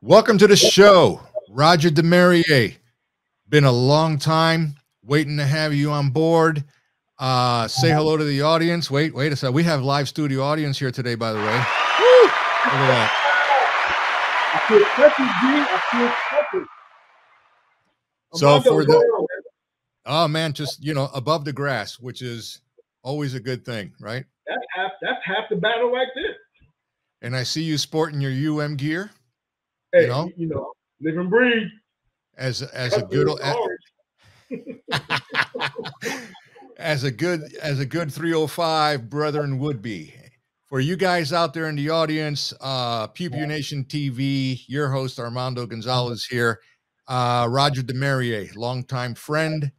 Welcome to the show, Rodger Demerieux. Been a long time waiting to have you on board. Say hello to the audience. Wait a second. We have live studio audience here today, by the way. Woo! Look at that. I feel happy, G. I feel happy. So for the, oh man, just above the grass, which is always a good thing, right? That's half the battle right there. And I see you sporting your gear. Hey, live and breathe. As a good as a good 305 brethren would be. For you guys out there in the audience, PewPewNationTV, your host Armando Gonzalez here. Rodger Demerieux, longtime friend.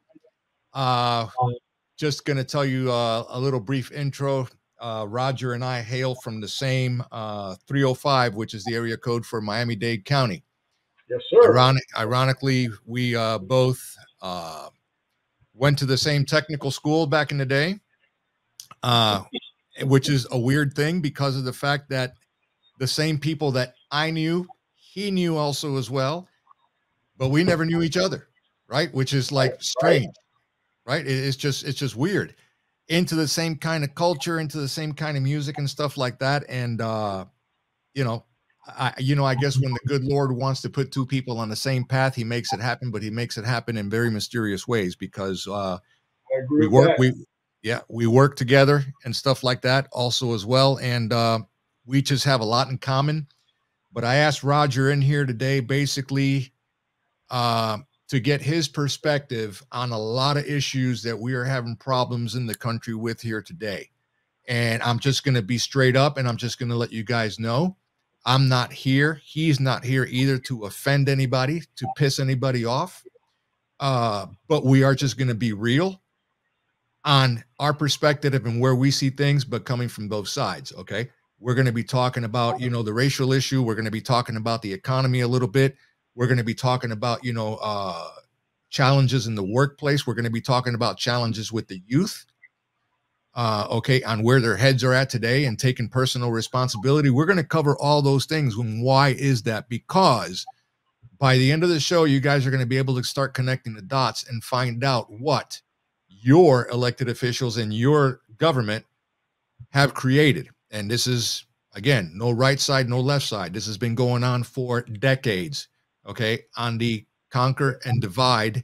Just gonna tell you a little brief intro. Rodger and I hail from the same 305, which is the area code for Miami-Dade County. Yes, sir. Ironically, we both went to the same technical school back in the day, which is a weird thing because of the fact that the same people that I knew, he knew also as well, but we never knew each other, right? Which is like strange, right? It's just weird. Into the same kind of culture, into the same kind of music and stuff like that. And, I guess when the good Lord wants to put two people on the same path, he makes it happen, but he makes it happen in very mysterious ways because we work together and stuff like that also as well. And we just have a lot in common. But I asked Rodger in here today, basically, to get his perspective on a lot of issues that we are having problems in the country with here today. And I'm just going to be straight up and I'm just going to let you guys know I'm not here. He's not here either to offend anybody, to piss anybody off. But we are just going to be real on our perspective and where we see things, but coming from both sides. Okay. We're going to be talking about, the racial issue. We're going to be talking about the economy a little bit. We're going to be talking about, challenges in the workplace. We're going to be talking about challenges with the youth, on where their heads are at today and taking personal responsibility. We're going to cover all those things. And why is that? Because by the end of the show, you guys are going to be able to start connecting the dots and find out what your elected officials and your government have created. And this is, again, no right side, no left side. This has been going on for decades. Okay, on the conquer and divide,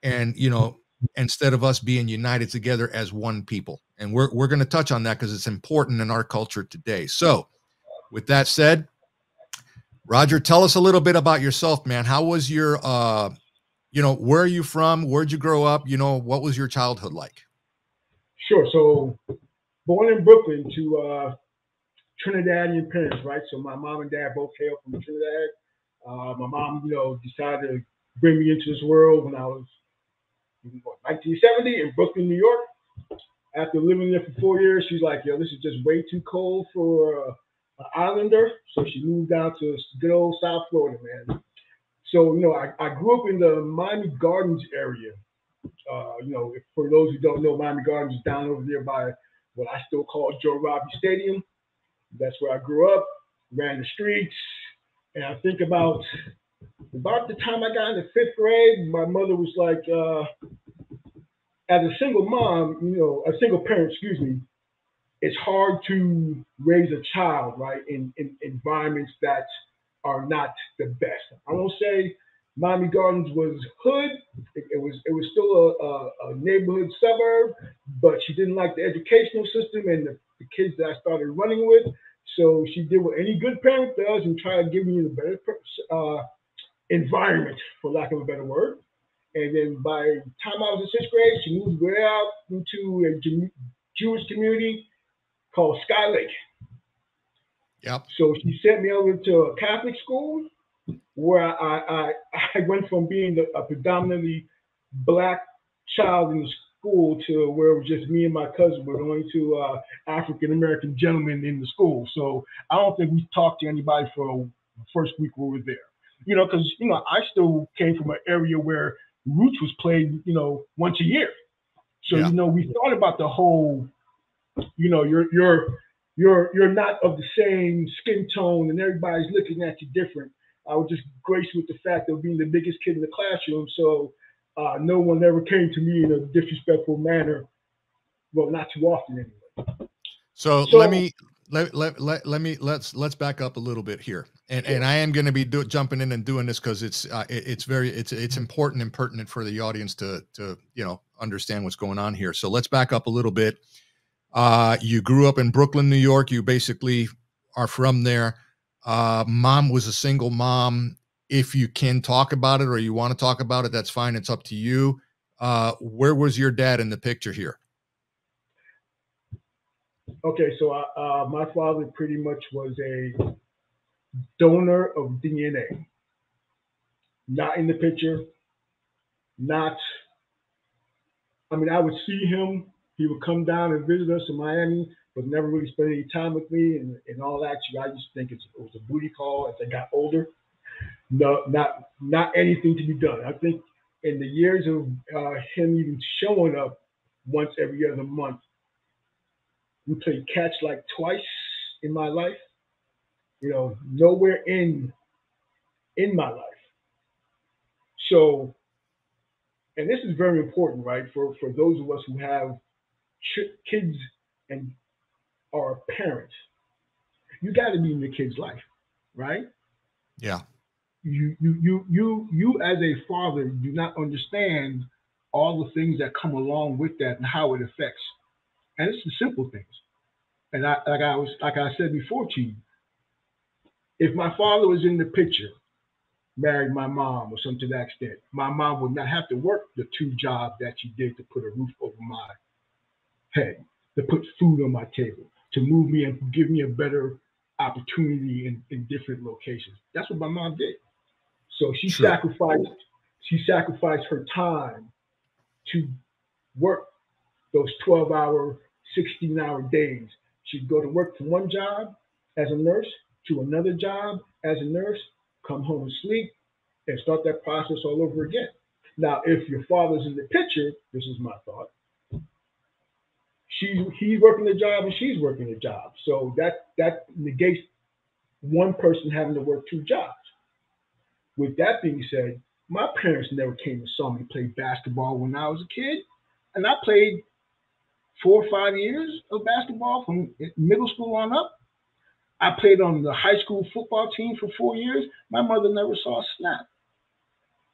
and instead of us being united together as one people. And we're going to touch on that because it's important in our culture today. So with that said, Rodger, tell us a little bit about yourself, man. How was your where are you from? Where'd you grow up? What was your childhood like? Sure. So born in Brooklyn to Trinidadian parents, right? So my mom and dad both hail from Trinidad. My mom, decided to bring me into this world when I was 1970 in Brooklyn, New York. After living there for 4 years, she's like, this is just way too cold for an islander. So she moved down to good old South Florida, man. So, I grew up in the Miami Gardens area. For those who don't know, Miami Gardens is down over there by what I still call Joe Robbie Stadium. That's where I grew up, ran the streets. And I think about the time I got into 5th grade, my mother was like, as a single mom, a single parent, it's hard to raise a child, right, in environments that are not the best. I won't say Miami Gardens was hood. It was still a neighborhood suburb, but she didn't like the educational system and the kids that I started running with. So she did what any good parent does and try to give me a better environment, for lack of a better word. And then by the time I was in 6th grade, she moved way out into a Jewish community called Sky Lake. Yep. So she sent me over to a Catholic school where I went from being a predominantly Black child in the school to where it was just me and my cousin were going to African-American gentlemen in the school. So I don't think we talked to anybody for the first week we were there. Because, I still came from an area where Roots was played, once a year. So, we thought about the whole, you're not of the same skin tone and everybody's looking at you different. I was just graced with the fact of being the biggest kid in the classroom. So no one ever came to me in a disrespectful manner. Well, not too often anyway. So let's back up a little bit here, and I am going to be jumping in and doing this because it's important and pertinent for the audience to understand what's going on here. So let's back up a little bit. You grew up in Brooklyn, New York. You basically are from there. Mom was a single mom. If you can talk about it or you want to talk about it, that's fine. It's up to you. Where was your dad in the picture here? Okay, so my father pretty much was a donor of DNA. Not in the picture. I would see him. He would come down and visit us in Miami, but never really spend any time with me and all that. I just think it was a booty call as I got older. No, not anything to be done. I think in the years of him even showing up once every other month, we played catch like twice in my life. Nowhere in my life. So, and this is very important, right? For those of us who have kids and are parents, you got to be in your kid's life, right? Yeah. You as a father do not understand all the things that come along with that and how it affects. And it's the simple things. And like I said before to you, if my father was in the picture, married my mom or something to that extent, my mom would not have to work the 2 jobs that she did to put a roof over my head, to put food on my table, to move me and give me a better opportunity in different locations. That's what my mom did. So she sacrificed her time to work those 12-hour, 16-hour days. She'd go to work from one job as a nurse to another job as a nurse, come home and sleep, and start that process all over again. Now, if your father's in the picture, this is my thought, he's working a job and she's working a job. So that negates one person having to work 2 jobs. With that being said, my parents never came and saw me play basketball when I was a kid. And I played 4 or 5 years of basketball from middle school on up. I played on the high school football team for 4 years. My mother never saw a snap.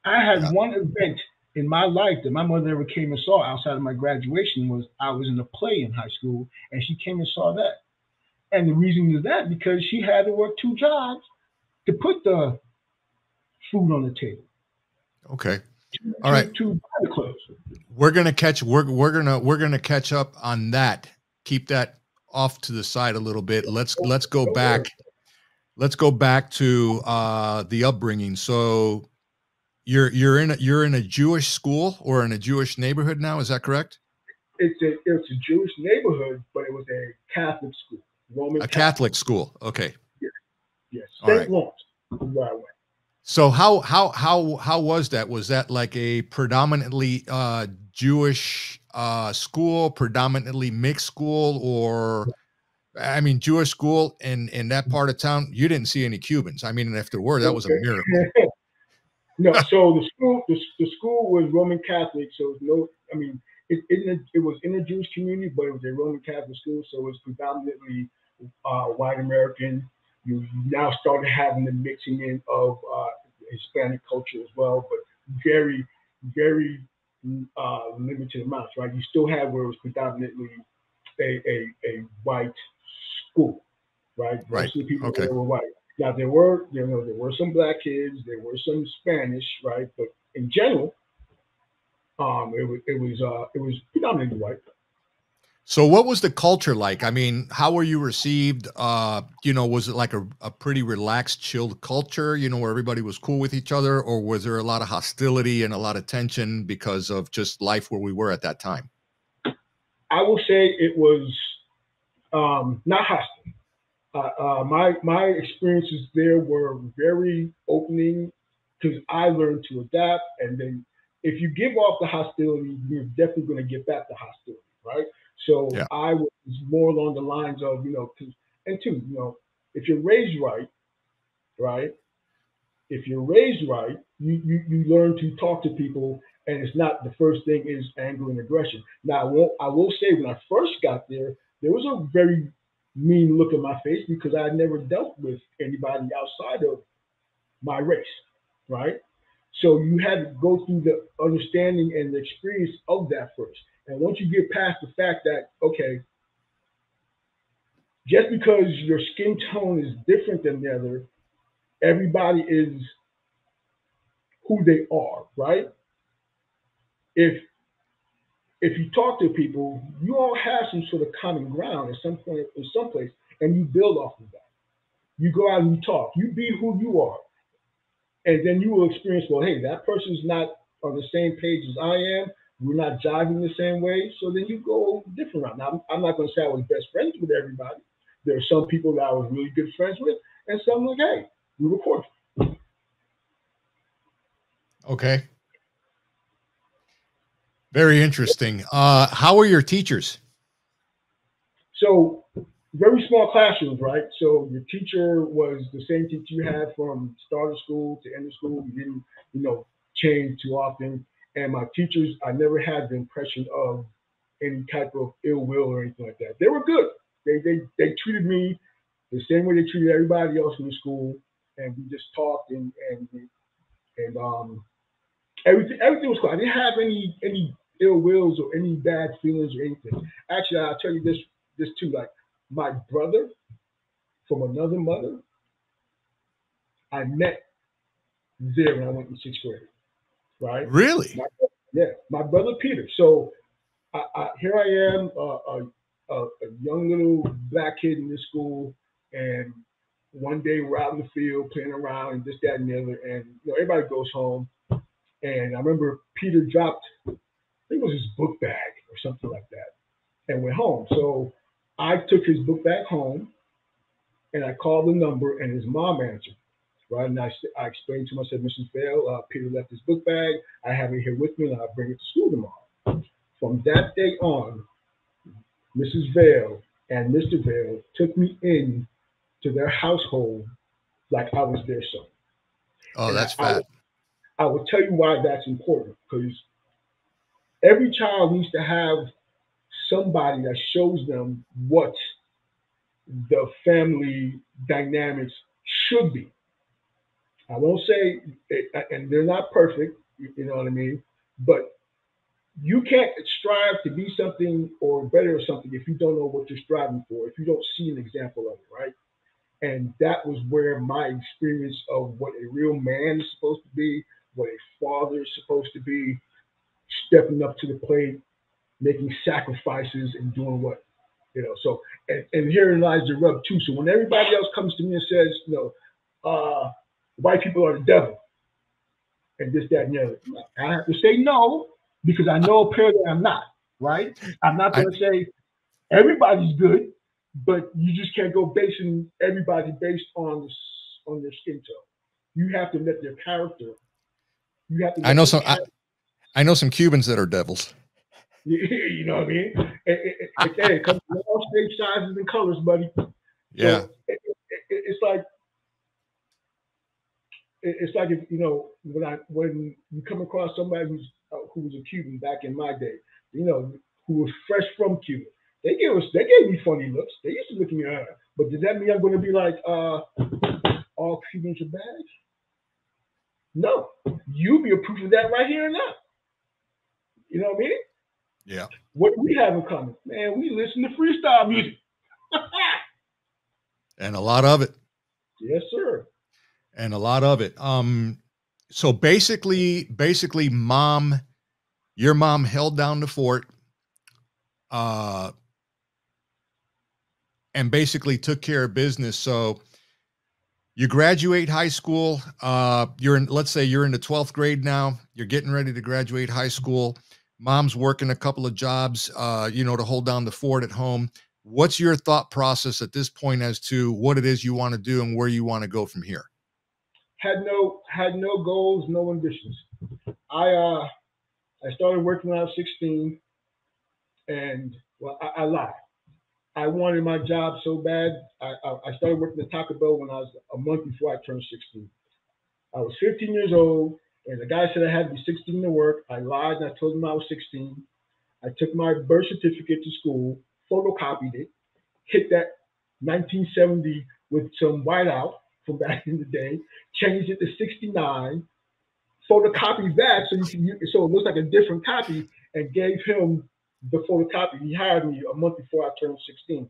I had one event in my life that my mother never came and saw outside of my graduation. Was I was in a play in high school, and she came and saw that. And the reason is that because she had to work 2 jobs to put the food on the table. Okay. All right. We're gonna catch up on that. Keep that off to the side a little bit. Let's go back. Let's go back to the upbringing. So you're in a Jewish school or in a Jewish neighborhood now. Is that correct? It's a Jewish neighborhood, but it was a Catholic school, Roman Catholic school. Okay. Yes. St. Lawrence, where I went. So how was that? Was that like a predominantly Jewish school, predominantly mixed school, or Jewish school in that part of town? You didn't see any Cubans. I mean, if there were, that was a miracle. No, so the school was Roman Catholic, so it was in a Jewish community, but it was a Roman Catholic school, so it was predominantly white American. You now started having the mixing in of Hispanic culture as well, but very, very limited amounts, right? You still have where it was predominantly a white school, right? Most of the people there were white. Now there were some black kids, there were some Spanish, right? But in general, it was predominantly white. So what was the culture like? I mean, how were you received? Was it like a pretty relaxed, chilled culture, where everybody was cool with each other, or was there a lot of hostility and a lot of tension because of just life where we were at that time? I will say it was not hostile. My experiences there were very opening because I learned to adapt, and then if you give off the hostility, you're definitely going to get back the hostility, right? So I was more along the lines of, if you're raised right, if you're raised right, you learn to talk to people, and it's not the first thing is anger and aggression. Now, I will say when I first got there was a very mean look in my face because I had never dealt with anybody outside of my race, right? So you had to go through the understanding and the experience of that first. And once you get past the fact that, okay, just because your skin tone is different than the other, everybody is who they are, right? If if you talk to people, you all have some sort of common ground at some point in some place, and you build off of that. You go out and you talk. You be who you are, and then you will experience. Well, hey, that person's not on the same page as I am. We're not jiving the same way. So then you go different route. Now, I'm not going to say I was best friends with everybody. There are some people that I was really good friends with, and some like, hey, we were cordial. Okay. Very interesting. How are your teachers? So very small classrooms, right? So your teacher was the same teacher you had from start of school to end of school. You didn't, change too often. And my teachers, I never had the impression of any type of ill will or anything like that. They were good. They treated me the same way they treated everybody else in the school, and we just talked and everything was cool. I didn't have any ill wills or any bad feelings or anything. Actually, I'll tell you this too. Like my brother from another mother, I met there when I went in sixth grade. Right? Really? Yeah, my brother Peter. So here I am, a young little black kid in this school, and one day we're out in the field playing around and this, that, and the other, and everybody goes home. And I remember Peter dropped, I think it was his book bag or something like that, and went home. So I took his book bag home, and I called the number, and his mom answered. Right, and I explained to him. I said, Mrs. Vale, Peter left his book bag. I have it here with me, and I'll bring it to school tomorrow. From that day on, Mrs. Vale and Mr. Vale took me in to their household like I was their son. Oh, And that's fat. I will tell you why that's important, because every child needs to have somebody that shows them what the family dynamics should be. I won't say, and they're not perfect, you know what I mean? But you can't strive to be something or better or something if you don't know what you're striving for, if you don't see an example of it, right? And that was where my experience of what a real man is supposed to be, what a father is supposed to be, stepping up to the plate, making sacrifices and doing what, So, and herein lies the rub too. So when everybody else comes to me and says, white people are the devil and this, that, and the other, I have to say no because I know apparently I'm not, right? I'm not going to say everybody's good, but you just can't go basing everybody based on their skin tone. You have to let their character. You have to. I know some. I know some Cubans that are devils. You know what I mean? It comes in all shapes, sizes, and colors, buddy. Yeah. So it's like if when you come across somebody who was a Cuban back in my day, who was fresh from Cuba, they gave me funny looks. They used to look at me, but does that mean I'm going to be like all Cubans are bad? No, you be a proof of that right here and now. You know what I mean? Yeah. What do we have in common? Man, we listen to freestyle music. And a lot of it. Yes, sir. And a lot of it. So basically, your mom held down the fort, and basically took care of business. So you graduate high school. Let's say you're in the 12th grade now. You're getting ready to graduate high school. Mom's working a couple of jobs, to hold down the fort at home. What's your thought process at this point as to what it is you want to do and where you want to go from here? Had no goals, no ambitions. I started working when I was 16, and well, I lied. I wanted my job so bad. I started working at Taco Bell when I was a month before I turned 16. I was 15 years old, and the guy said I had to be 16 to work. I lied, and I told him I was 16. I took my birth certificate to school, photocopied it, hit that 1970 with some whiteout from back in the day, changed it to 69, photocopied that so it looks like a different copy, and gave him the photocopy. He hired me a month before I turned 16.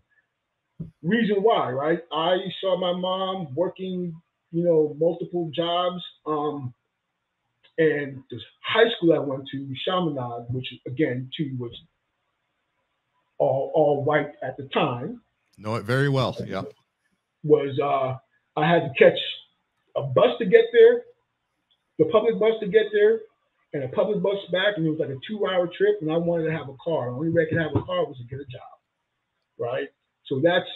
Reason why, right? I saw my mom working, multiple jobs. And the high school I went to, Chaminade, which again too was all white at the time. Know it very well. Yeah. Was I had to catch a bus to get there, the public bus to get there, and a public bus back, and it was like a 2-hour trip. And I wanted to have a car. The only way I could have a car was to get a job, right? So that's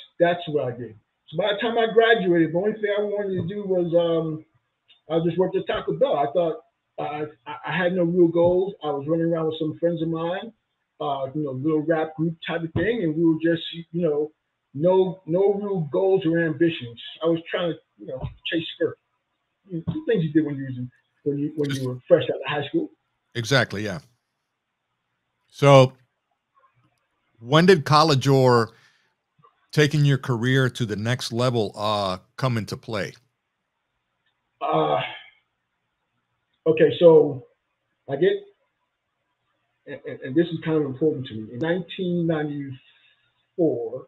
what I did. So by the time I graduated, the only thing I wanted to do was I just worked at Taco Bell. I thought I had no real goals. I was running around with some friends of mine, little rap group type of thing, and we were just, no real goals or ambitions. I was trying to, chase skirt. Two things you did when you were fresh out of high school. Exactly. Yeah. So, when did college or taking your career to the next level come into play? Okay, so I get, and this is kind of important to me. In 1994,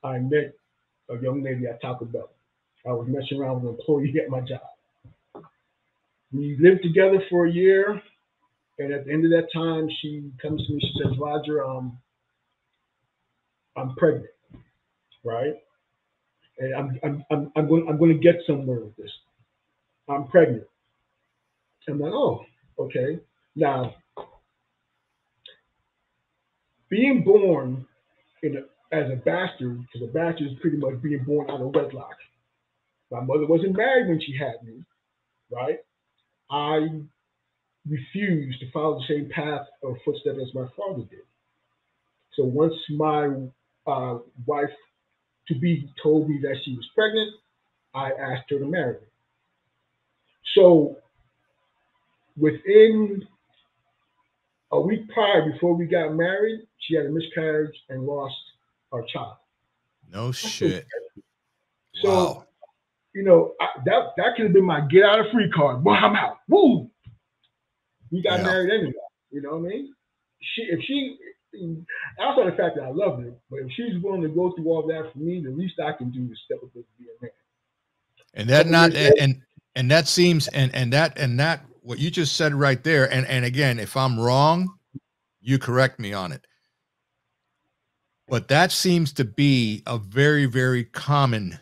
I met a young lady at Taco Bell. I was messing around with an employee at my job. We lived together for a year, and at the end of that time, she comes to me. She says, "Rodger, I'm pregnant, right? And I'm going to get somewhere with this. I'm pregnant." I'm like, "Oh, okay." Now, being born as a bastard, because a bastard is pretty much being born out of wedlock. My mother wasn't married when she had me, right? I refused to follow the same path or footsteps as my father did. So once my wife to be told me that she was pregnant, I asked her to marry me. So within a week prior, before we got married, she had a miscarriage and lost our child. No shit. So, wow. That could have been my get out of free card. Well, I'm out. Woo! We got married anyway. You know what I mean? Outside the fact that I love her, but if she's willing to go through all that for me, the least I can do is step up and be a man. And that seems and that what you just said right there, and again, if I'm wrong, you correct me on it. But that seems to be a very, very common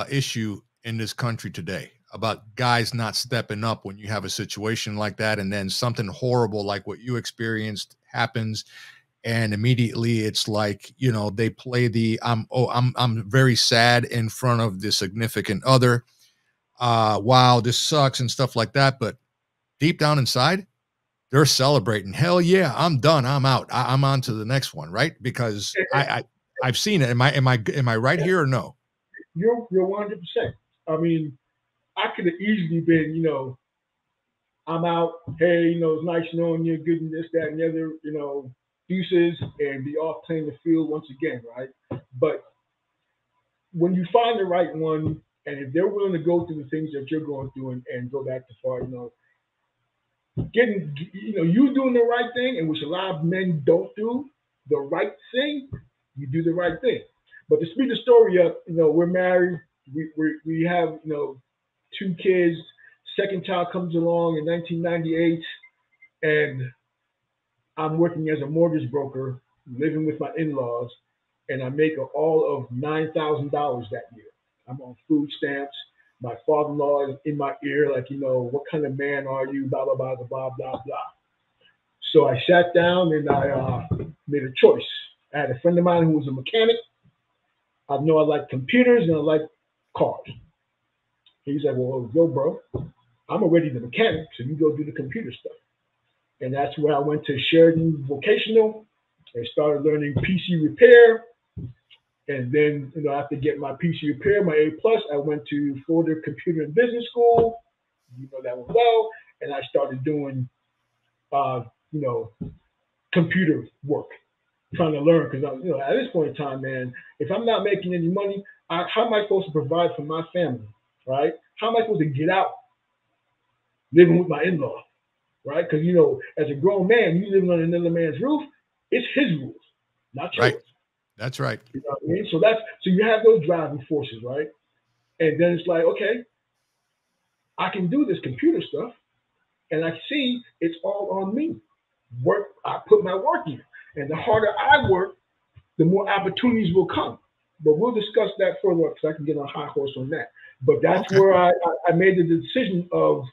issue in this country today, about guys not stepping up when you have a situation like that, and then something horrible like what you experienced happens, and immediately it's like, they play the I'm very sad in front of the significant other. Wow, this sucks and stuff like that. But deep down inside, they're celebrating. Hell yeah, I'm done. I'm out. I'm on to the next one, right? Because I've seen it. Am I right here or no? You're 100%. I mean, I could have easily been, I'm out. Hey, it's nice knowing you, good and this, that, and the other, deuces, and be off playing the field once again, right? But when you find the right one, and if they're willing to go through the things that you're going through and go back to far, you doing the right thing, and which a lot of men don't do the right thing, you do the right thing. But to speed the story up, we're married. We have, 2 kids. Second child comes along in 1998, and I'm working as a mortgage broker, living with my in-laws, and I make all of $9,000 that year. I'm on food stamps. My father-in-law is in my ear, like, what kind of man are you? Blah, blah, blah, blah, blah, blah. So I sat down and I made a choice. I had a friend of mine who was a mechanic. I know I like computers and I like cars. He's like, well, yo, bro, I'm already the mechanic, so you go do the computer stuff. And that's where I went to Sheridan Vocational and started learning PC repair. And then, after getting my PC repair, my A+, I went to Florida Computer and Business School, You know that one well. And I started doing, you know, computer work, trying to learn. Because, you know, at this point in time, man, if I'm not making any money, how am I supposed to provide for my family, right? How am I supposed to get out living with my in-law, right? Because, you know, as a grown man, you living on another man's roof, it's his rules, not yours. Right. That's right. You know what I mean? So you have those driving forces, right? And then it's like, okay, I can do this computer stuff, and I see it's all on me. Work, I put my work in, and the harder I work, the more opportunities will come. But we'll discuss that further because I can get on a high horse on that. But that's where I made the decision of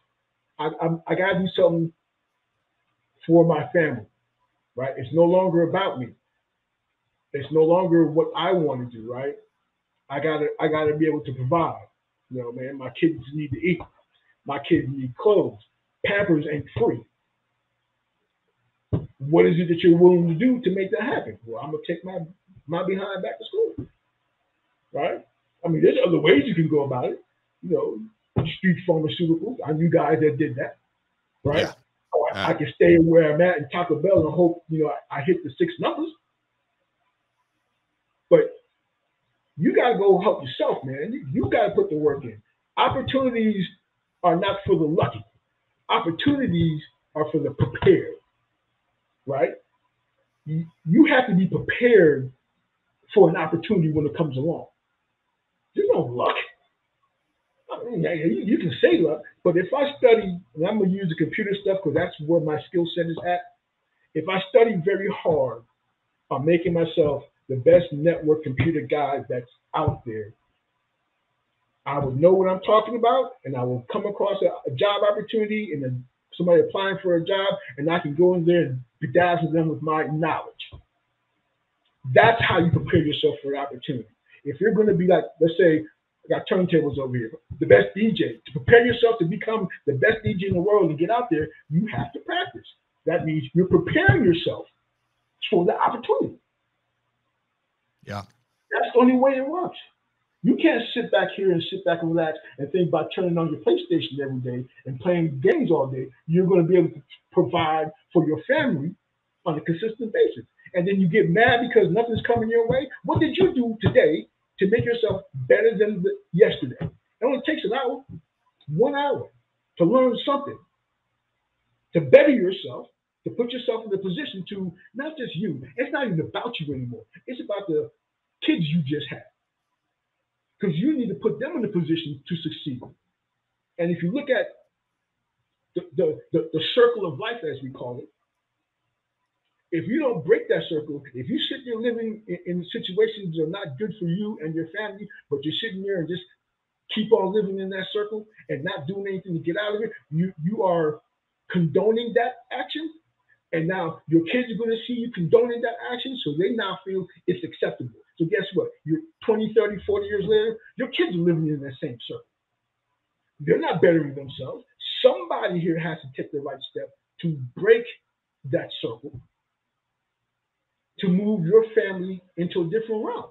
I got to do something for my family, right? It's no longer about me. It's no longer what I want to do, right? I gotta be able to provide. You know, man, my kids need to eat. My kids need clothes. Pampers ain't free. What is it that you're willing to do to make that happen? Well, I'm gonna take my behind back to school, right? I mean, there's other ways you can go about it. You know, street pharmaceuticals. I knew guys that did that, right? Yeah. I can stay where I'm at in Taco Bell and hope, you know, I hit the 6 numbers. But you got to go help yourself, man. You got to put the work in. Opportunities are not for the lucky. Opportunities are for the prepared, right? You have to be prepared for an opportunity when it comes along. There's no luck. I mean, you can say luck, but if I study, and I'm going to use the computer stuff because that's where my skill set is at. If I study very hard on making myself the best network computer guy that's out there, I will know what I'm talking about, and I will come across a job opportunity and somebody applying for a job, and I can go in there and bedazzle them with my knowledge. That's how you prepare yourself for an opportunity. If you're going to be like, let's say, I got turntables over here, the best DJ. To prepare yourself to become the best DJ in the world and get out there, you have to practice. That means you're preparing yourself for the opportunity. Yeah. That's the only way it works. You can't sit back here and relax and think about turning on your PlayStation every day and playing games all day. You're going to be able to provide for your family on a consistent basis. And then you get mad because nothing's coming your way. What did you do today to make yourself better than yesterday? It only takes an hour, 1 hour, to learn something, to better yourself, to put yourself in a position to not just you. It's not even about you anymore. It's about the kids you just had. Because you need to put them in a position to succeed. And if you look at the circle of life, as we call it, if you don't break that circle, if you sit there living in situations that are not good for you and your family, but you're sitting there and just keep on living in that circle and not doing anything to get out of it, you are condoning that action. And now your kids are going to see you condoning that action, so they now feel it's acceptable. So guess what? You're 20, 30, 40 years later, your kids are living in that same circle. They're not bettering themselves. Somebody here has to take the right step to break that circle, to move your family into a different realm,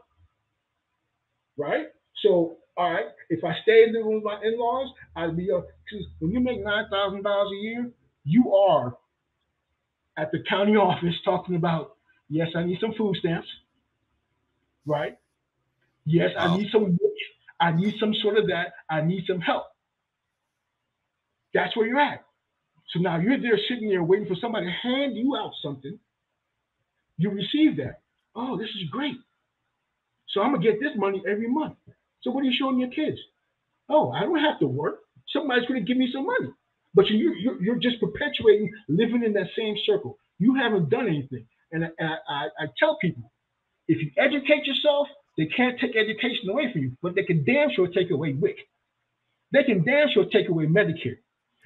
right? So, all right, if I stay living with my in-laws, I'd be because when you make $9,000 a year, you are at the county office talking about, yes, I need some food stamps, right? Yes, wow. I need some sort of that. I need some help. That's where you're at. So now you're there sitting there waiting for somebody to hand you out something. You receive that. Oh, this is great. So I'm going to get this money every month. So what are you showing your kids? Oh, I don't have to work. Somebody's going to give me some money. But you're just perpetuating living in that same circle. You haven't done anything. And I tell people, if you educate yourself, they can't take education away from you, but they can damn sure take away WIC. They can damn sure take away Medicare.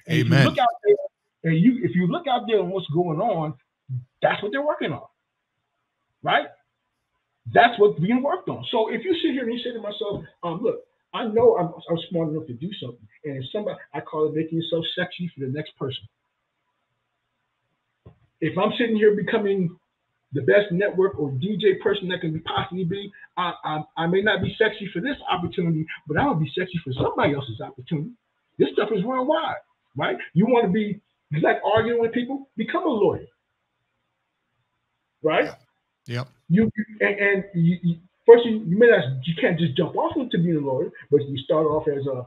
And Amen. If you look out there, if you look out there on what's going on, that's what they're working on, right? That's what's being worked on. So if you sit here and you say to myself, look, I know I'm smart enough to do something. And if somebody, I call it making yourself sexy for the next person. If I'm sitting here becoming the best network or DJ person that can possibly be, I may not be sexy for this opportunity, but I'm going to be sexy for somebody else's opportunity. This stuff is worldwide. right? You want to be, you like arguing with people, become a lawyer, right? Yep. You first you may not, you can't just jump off into being a lawyer, but you start off as a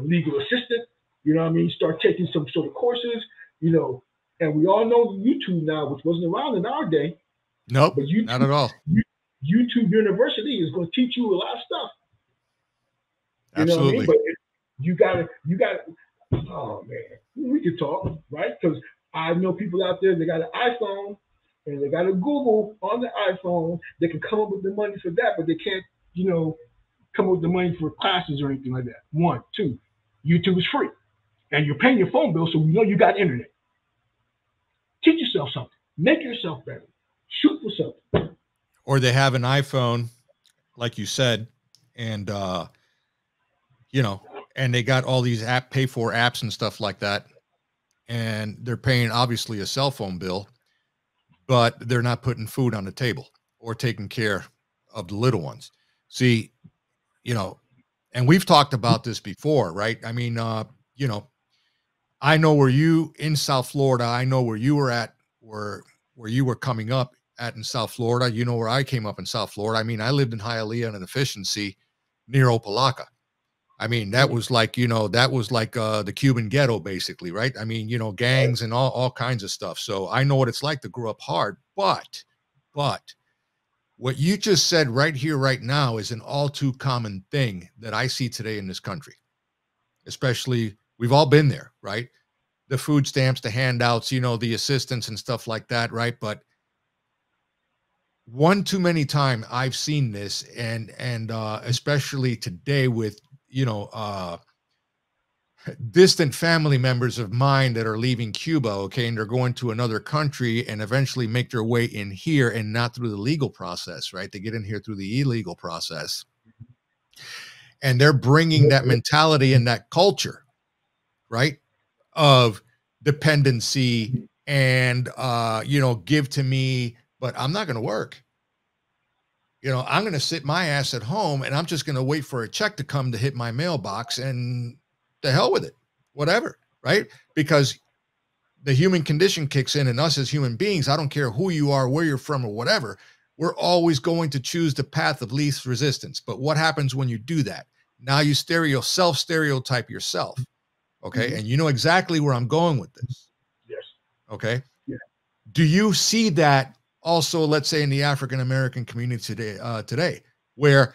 legal assistant. You know what I mean? Start taking some sort of courses, you know, and we all know YouTube now, which wasn't around in our day. Nope, but YouTube, not at all. YouTube University is going to teach you a lot of stuff. You know what I mean? Absolutely. But you gotta. Oh man, we could talk, right? Because I know people out there. They got an iPhone and they got a Google on the iPhone. They can come up with the money for that, but they can't, you know, come up with the money for classes or anything like that. One, two, YouTube is free, and you're paying your phone bill, so you know you got internet. Teach yourself something. Make yourself better. Shoot for something. Or they have an iPhone, like you said, and you know, and they got all these pay for apps and stuff like that, and they're paying obviously a cell phone bill, but they're not putting food on the table or taking care of the little ones. See, you know, and we've talked about this before, right? I mean, you know, I know where you in South Florida, I know where you were at, where you were coming up at in South Florida. You know where I came up in South Florida. I mean, I lived in Hialeah and Efficiency near Opelika. I mean, that was like, you know, that was like the Cuban ghetto, basically, right? I mean, you know, gangs and all kinds of stuff. So I know what it's like to grow up hard. But what you just said right here, right now, is an all too common thing that I see today in this country. Especially, we've all been there, right? The food stamps, the handouts, you know, the assistance and stuff like that, right? But one too many time I've seen this, and especially today with, you know, distant family members of mine that are leaving Cuba, okay, and they're going to another country and eventually make their way in here, and not through the legal process, right? They get in here through the illegal process, and they're bringing that mentality and that culture, right, of dependency and you know, give to me, but I'm not going to work. You know, I'm going to sit my ass at home and I'm just going to wait for a check to come to hit my mailbox, and the hell with it, whatever, right? Because the human condition kicks in, and us as human beings, I don't care who you are, where you're from, or whatever, we're always going to choose the path of least resistance. But what happens when you do that? Now you self-stereotype yourself, okay? And you know exactly where I'm going with this. Yes. Okay? Yeah. Do you see that also, let's say, in the African-American community today, where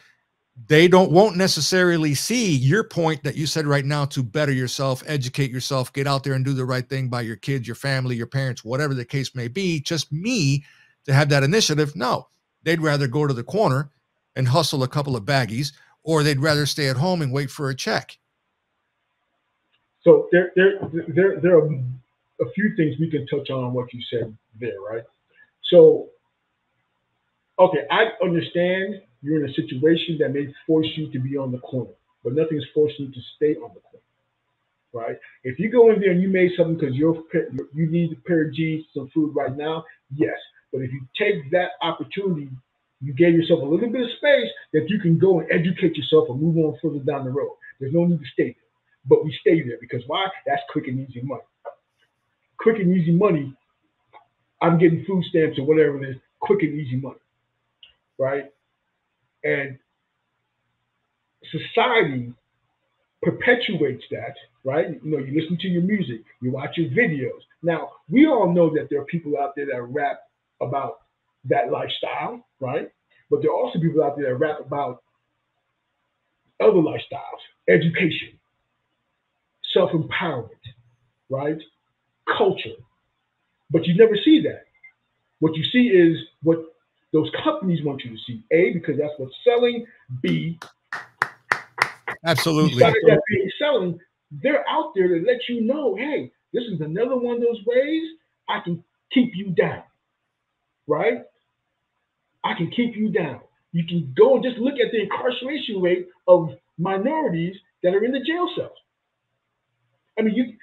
they won't necessarily see your point that you said right now, to better yourself, educate yourself, get out there and do the right thing by your kids, your family, your parents, whatever the case may be, just me to have that initiative? No, they'd rather go to the corner and hustle a couple of baggies, or they'd rather stay at home and wait for a check. So there are a few things we can touch on what you said there, right? So, okay, I understand you're in a situation that may force you to be on the corner, but nothing's forcing you to stay on the corner, right? If you go in there and you made something because you need a pair of jeans, some food right now, yes. But if you take that opportunity, you gave yourself a little bit of space that you can go and educate yourself and move on further down the road. There's no need to stay there. But we stay there because why? That's quick and easy money. Quick and easy money, I'm getting food stamps or whatever it is, quick and easy money, right? And society perpetuates that, right? You know, you listen to your music, you watch your videos. Now, we all know that there are people out there that rap about that lifestyle, right? But there are also people out there that rap about other lifestyles, education, self-empowerment, right? Culture. But you never see that. What you see is what those companies want you to see. A, because that's what's selling. B, absolutely. Besides that being selling, they're out there to let you know, hey, this is another one of those ways I can keep you down, right? I can keep you down. You can go and just look at the incarceration rate of minorities that are in the jail cells. I mean,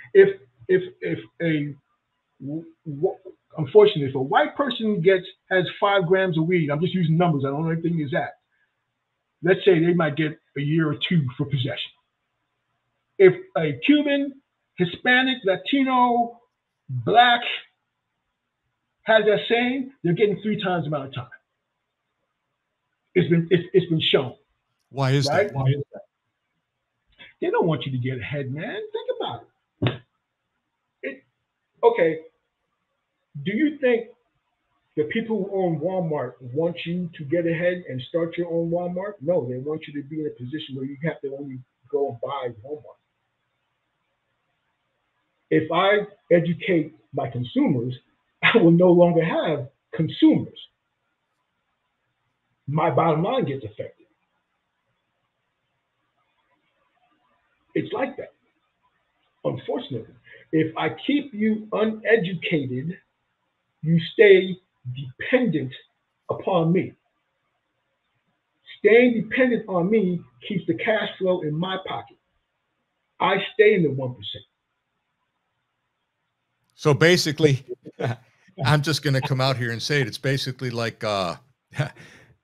unfortunately, if a white person has 5 grams of weed, I'm just using numbers, I don't know anything exact. Let's say they might get a year or 2 for possession. If a Cuban Hispanic, Latino, Black has that saying, they're getting 3 times the amount of time. It's been shown. Why is right? that? Why is that? They don't want you to get ahead, man. Think about it. Okay. Do you think the people who own Walmart want you to get ahead and start your own Walmart? No, they want you to be in a position where you have to only go and buy Walmart. If I educate my consumers, I will no longer have consumers. My bottom line gets affected. It's like that. Unfortunately, if I keep you uneducated, you stay dependent upon me. Staying dependent on me keeps the cash flow in my pocket. I stay in the 1%. So basically, I'm just going to come out here and say it. It's basically like,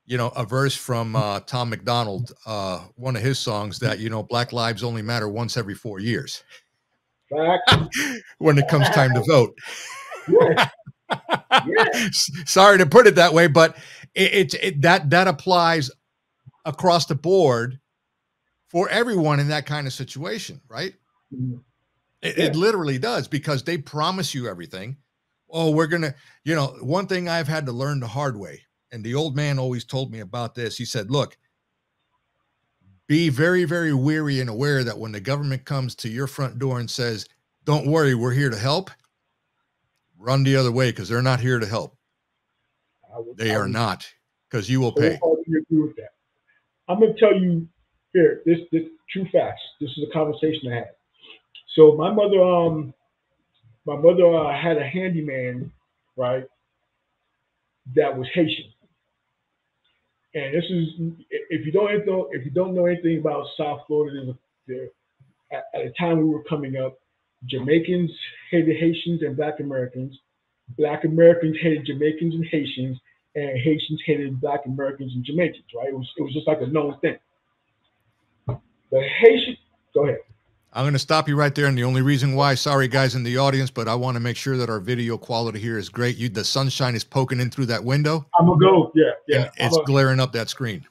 you know, a verse from Tom McDonald, one of his songs that, you know, Black lives only matter once every 4 years. When it comes time to vote. Yeah. Yeah. Sorry to put it that way, but that applies across the board for everyone in that kind of situation, right? Mm-hmm. It literally does, because they promise you everything. Oh, we're going to, you know, one thing I've had to learn the hard way, and the old man always told me about this. He said, look, be very, very wary and aware that when the government comes to your front door and says, don't worry, we're here to help, run the other way, because they're not here to help. They are not, because you will pay. Agree with that. I'm going to tell you here, this true facts. This is a conversation I had. So my mother had a handyman, right, that was Haitian. And this is, if you don't know anything about South Florida, at the time we were coming up, Jamaicans hated Haitians and Black Americans. Black Americans hated Jamaicans and Haitians, and Haitians hated Black Americans and Jamaicans. Right? It was just like a known thing. The Haitian, go ahead. I'm going to stop you right there. And the only reason why, sorry guys in the audience, but I want to make sure that our video quality here is great. The sunshine is poking in through that window. I'm going to go. Yeah. It's glaring up that screen.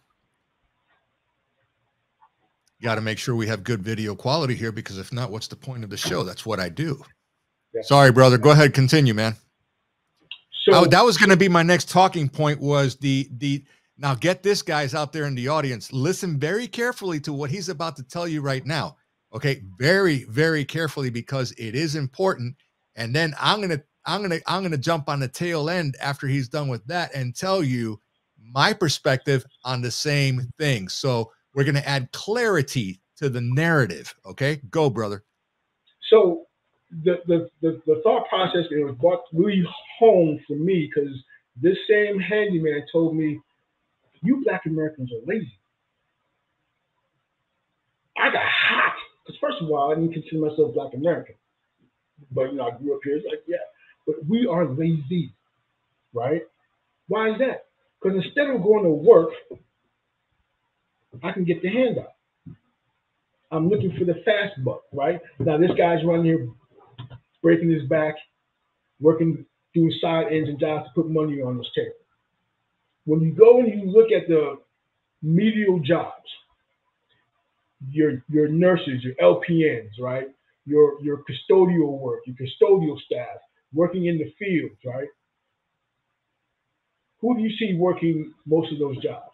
Got to make sure we have good video quality here, because if not, what's the point of the show? That's what I do. Yeah. Sorry, brother. Go ahead. Continue, man. So that was going to be my next talking point, was now get this, guys out there in the audience. Listen very carefully to what he's about to tell you right now. Okay, very, very carefully, because it is important. And then I'm gonna jump on the tail end after he's done with that and tell you my perspective on the same thing. So we're gonna add clarity to the narrative. Okay, go, brother. So the thought process, it was brought really home for me, because this same handyman told me, "You Black Americans are lazy." I got hot. Because first of all, I didn't consider myself Black American. But, I grew up here. It's like, yeah. But we are lazy, right? Why is that? Because instead of going to work, I can get the handout. I'm looking for the fast buck, right? Now, this guy's running here, breaking his back, working, doing side engine jobs to put money on his table. When you go and you look at the medial jobs, your nurses, your LPNs, right? Your custodial work, your custodial staff, working in the fields, right? Who do you see working most of those jobs?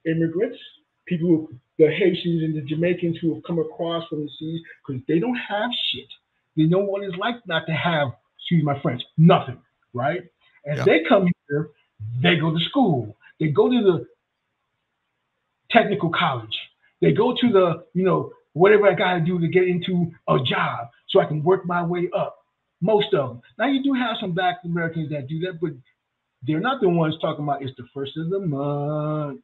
Immigrants, people, the Haitians and the Jamaicans who have come across from the seas, because they don't have shit. They know what it's like not to have, excuse my French, nothing, right? And they come here, they go to school. They go to the technical college. They go to the, whatever I got to do to get into a job so I can work my way up. Most of them. Now, you do have some Black Americans that do that, but they're not the ones talking about it's the first of the month,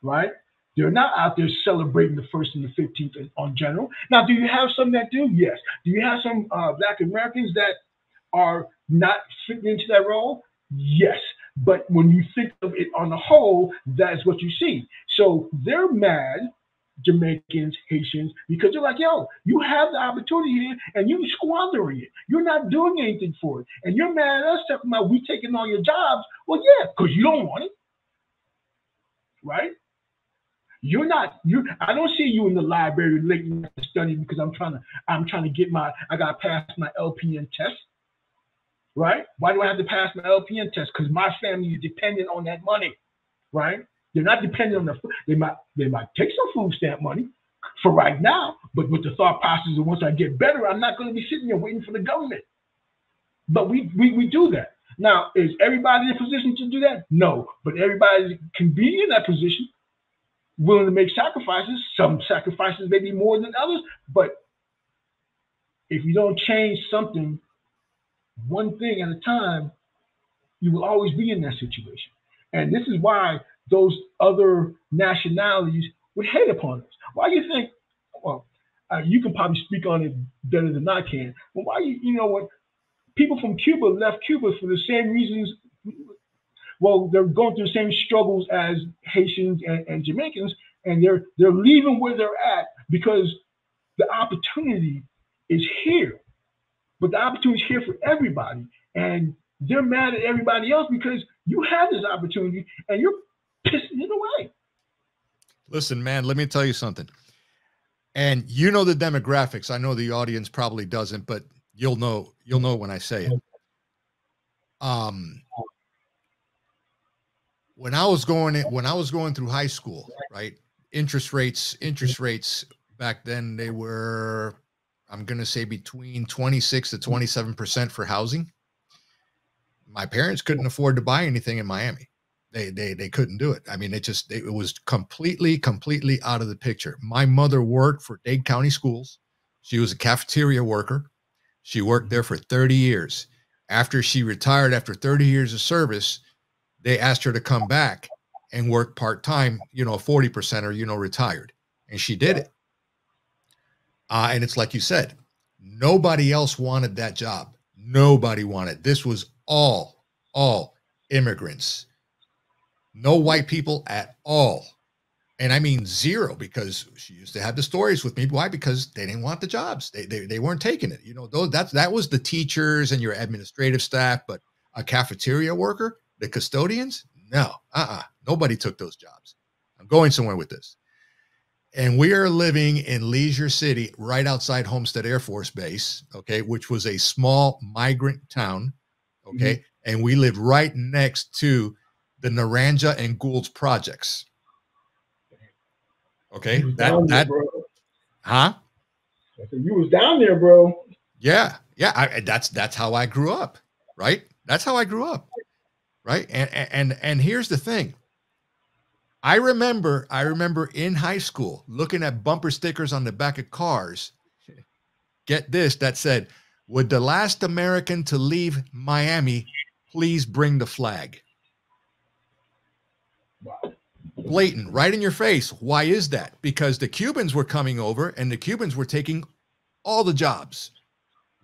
right? They're not out there celebrating the 1st and the 15th on general. Now, do you have some that do? Yes. Do you have some Black Americans that are not fitting into that role? Yes. But when you think of it on the whole, that's what you see. So they're mad Jamaicans, Haitians, because they're like, yo, you have the opportunity here and you squandering it. You're not doing anything for it. And you're mad at us talking about we taking all your jobs. Well, yeah, because you don't want it. Right? You're not, I don't see you in the library late night study because I'm trying to get I gotta pass my LPN test. Right? Why do I have to pass my LPN test? Because my family is dependent on that money. Right? They're not dependent on they might take some food stamp money for right now, but with the thought process of once I get better, I'm not going to be sitting there waiting for the government. But we do that. Now, is everybody in a position to do that? No, but everybody can be in that position, willing to make sacrifices. Some sacrifices may be more than others, but if you don't change something, one thing at a time, you will always be in that situation. And this is why those other nationalities would hate upon us. Why do you think, well, you can probably speak on it better than I can, but why, you know what, people from Cuba left Cuba for the same reasons, well, they're going through the same struggles as Haitians and Jamaicans, and they're leaving where they're at because the opportunity is here. But the opportunity is here for everybody, and they're mad at everybody else because you have this opportunity and you're pissing it away. Listen, man, let me tell you something. And you know the demographics. I know the audience probably doesn't, but you'll know when I say it. When I was going through high school, right? Interest rates back then, they were, I'm going to say, between 26 to 27% for housing. My parents couldn't afford to buy anything in Miami. They couldn't do it. I mean, it was completely out of the picture. My mother worked for Dade County Schools. She was a cafeteria worker. She worked there for 30 years. After she retired, after 30 years of service, they asked her to come back and work part-time, 40% or, retired. And she did it. And it's like you said, nobody else wanted that job. Nobody wanted. This was all immigrants. No white people at all. And I mean zero, because she used to have the stories with me. Why? Because they didn't want the jobs. They weren't taking it. That was the teachers and your administrative staff, but a cafeteria worker, the custodians, no, nobody took those jobs. I'm going somewhere with this. And we are living in Leisure City, right outside Homestead Air Force Base, okay, which was a small migrant town, okay? Mm-hmm. And we lived right next to the Naranja and Gould's projects. Okay, huh? I said, you was down there, bro. Yeah. That's how I grew up, right? That's how I grew up, right? And here's the thing. I remember in high school looking at bumper stickers on the back of cars. Get this, that said, "Would the last American to leave Miami please bring the flag?" Wow. Blatant, right in your face. Why is that? Because the Cubans were coming over and the Cubans were taking all the jobs.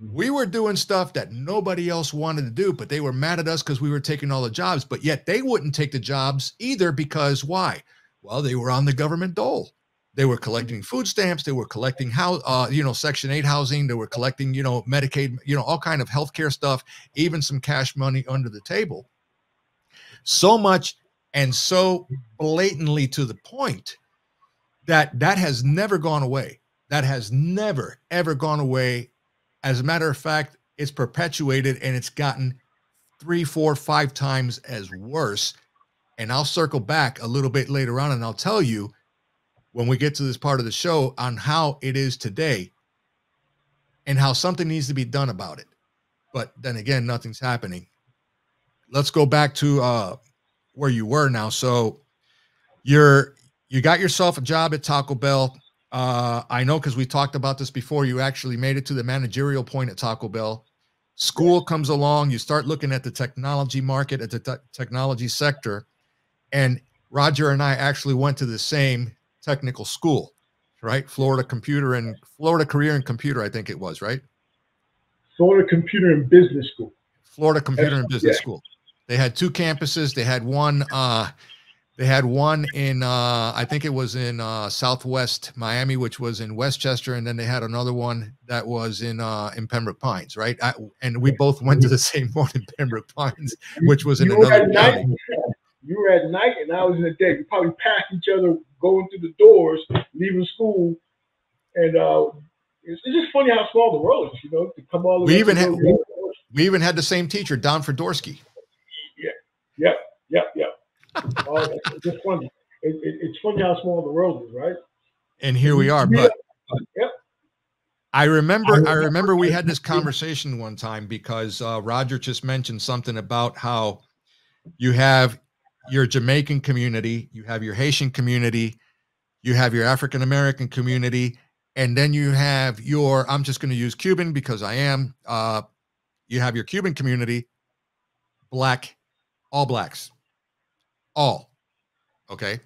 We were doing stuff that nobody else wanted to do, but they were mad at us because we were taking all the jobs, but yet they wouldn't take the jobs either because why? Well, they were on the government dole. They were collecting food stamps. They were collecting Section 8 housing. They were collecting, Medicaid, all kind of healthcare stuff, even some cash money under the table. So much and so blatantly to the point that has never gone away. That has never, ever gone away. As a matter of fact, it's perpetuated and it's gotten 3, 4, 5 times as worse. And I'll circle back a little bit later on and I'll tell you when we get to this part of the show on how it is today and how something needs to be done about it. But then again, nothing's happening. Let's go back to where you were now. So you got yourself a job at Taco Bell. I know because we talked about this before. You actually made it to the managerial point at Taco Bell. School comes along. You start looking at the technology market, at the technology sector. And Rodger and I actually went to the same technical school, right? Florida Career and Computer, I think it was, right? Florida Computer and Business School. Florida Computer and Business School. They had 2 campuses. They had one They had one in, I think it was in Southwest Miami, which was in Westchester, and then they had another one that was in Pembroke Pines, right? And we both went to the same one in Pembroke Pines, which was in another county. You were at night, and I was in the day. We probably passed each other going through the doors, leaving school, and it's just funny how small the world is, you know. To come all the way. We even had the same teacher, Don Fedorsky. Yeah. It's just funny. It's funny how small the world is, right? And here we are. But I remember we had this conversation one time because Rodger just mentioned something about how you have your Jamaican community, you have your Haitian community, you have your African American community, and then you have your, I'm just going to use Cuban because I am, you have your Cuban community, black, all blacks, all, okay?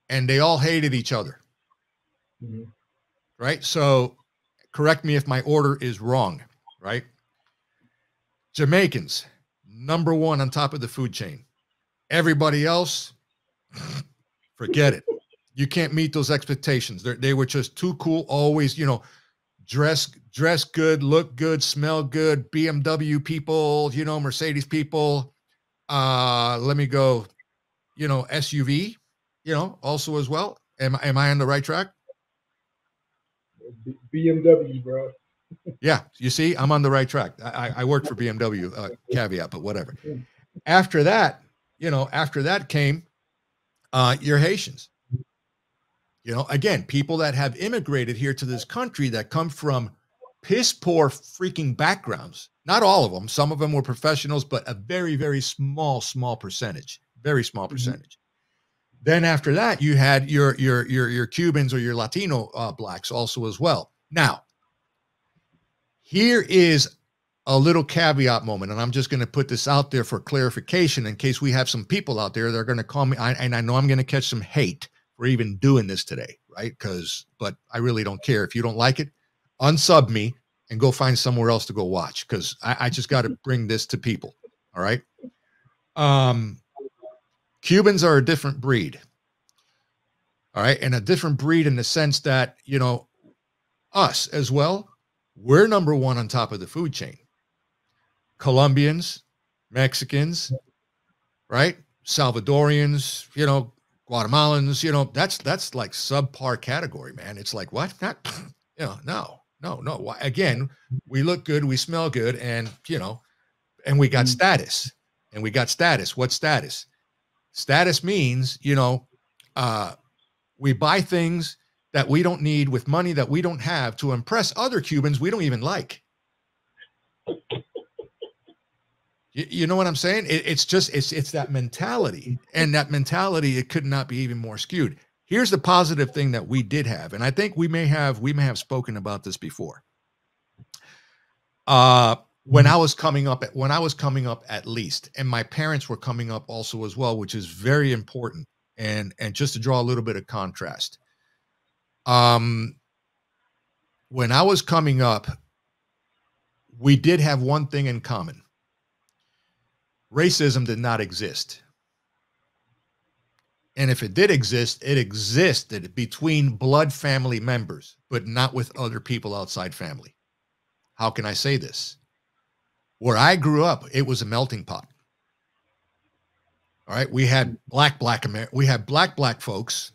And they all hated each other, right? So correct me if my order is wrong, right? Jamaicans, #1 on top of the food chain. Everybody else, forget it. You can't meet those expectations. They were just too cool, always, you know, dress good, look good, smell good, BMW people, you know, Mercedes people. Let me go, you know, SUV, you know, also as well. Am I on the right track? BMW, bro. Yeah, you see, I'm on the right track. I worked for BMW, caveat, but whatever. After that, you know, after that came your Haitians. You know, again, people that have immigrated here to this country that come from piss poor freaking backgrounds. Not all of them. Some of them were professionals, but a very, very small percentage. Very small percentage. Then after that, you had your Cubans or your Latino blacks also as well. Now, here is a little caveat moment, and I'm just going to put this out there for clarification in case we have some people out there that are going to call me, and I know I'm going to catch some hate for even doing this today, right? But I really don't care. If you don't like it, unsub me and go find somewhere else to go watch, because I just got to bring this to people, all right? Cubans are a different breed, all right? And a different breed in the sense that, you know, us as well, we're #1 on top of the food chain. Colombians, Mexicans, right? Salvadorians, you know, Guatemalans, you know, that's like subpar category, man. It's like, what? Not, you know, no. Again, we look good, we smell good, and, you know, and we got status. And we got status. What status? Status means, you know, we buy things that we don't need with money that we don't have to impress other Cubans we don't even like. You know what I'm saying? It's that mentality, and that mentality, it could not be even more skewed. Here's the positive thing that we did have, and I think we may have spoken about this before. When I was coming up, at least, and my parents were coming up also as well, which is very important. And just to draw a little bit of contrast, when I was coming up, we did have one thing in common. Racism did not exist. And if it did exist, it existed between blood family members, but not with other people outside family. How can I say this? Where I grew up, it was a melting pot. All right. We had black folks.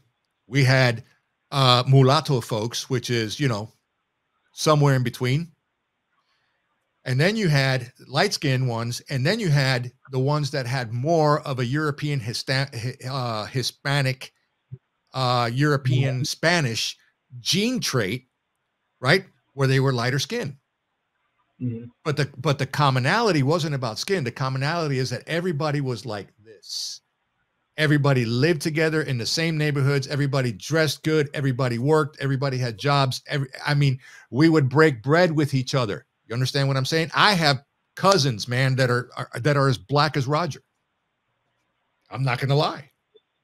We had mulatto folks, which is, you know, somewhere in between. And then you had light-skinned ones, and then you had the ones that had more of a European, Hispanic, European, Spanish gene trait, right? Where they were lighter skin. But the commonality wasn't about skin. The commonality is that everybody was like this. Everybody lived together in the same neighborhoods. Everybody dressed good. Everybody worked. Everybody had jobs. I mean, we would break bread with each other. You understand what I'm saying? I have cousins, man, that are as black as Rodger. I'm not going to lie.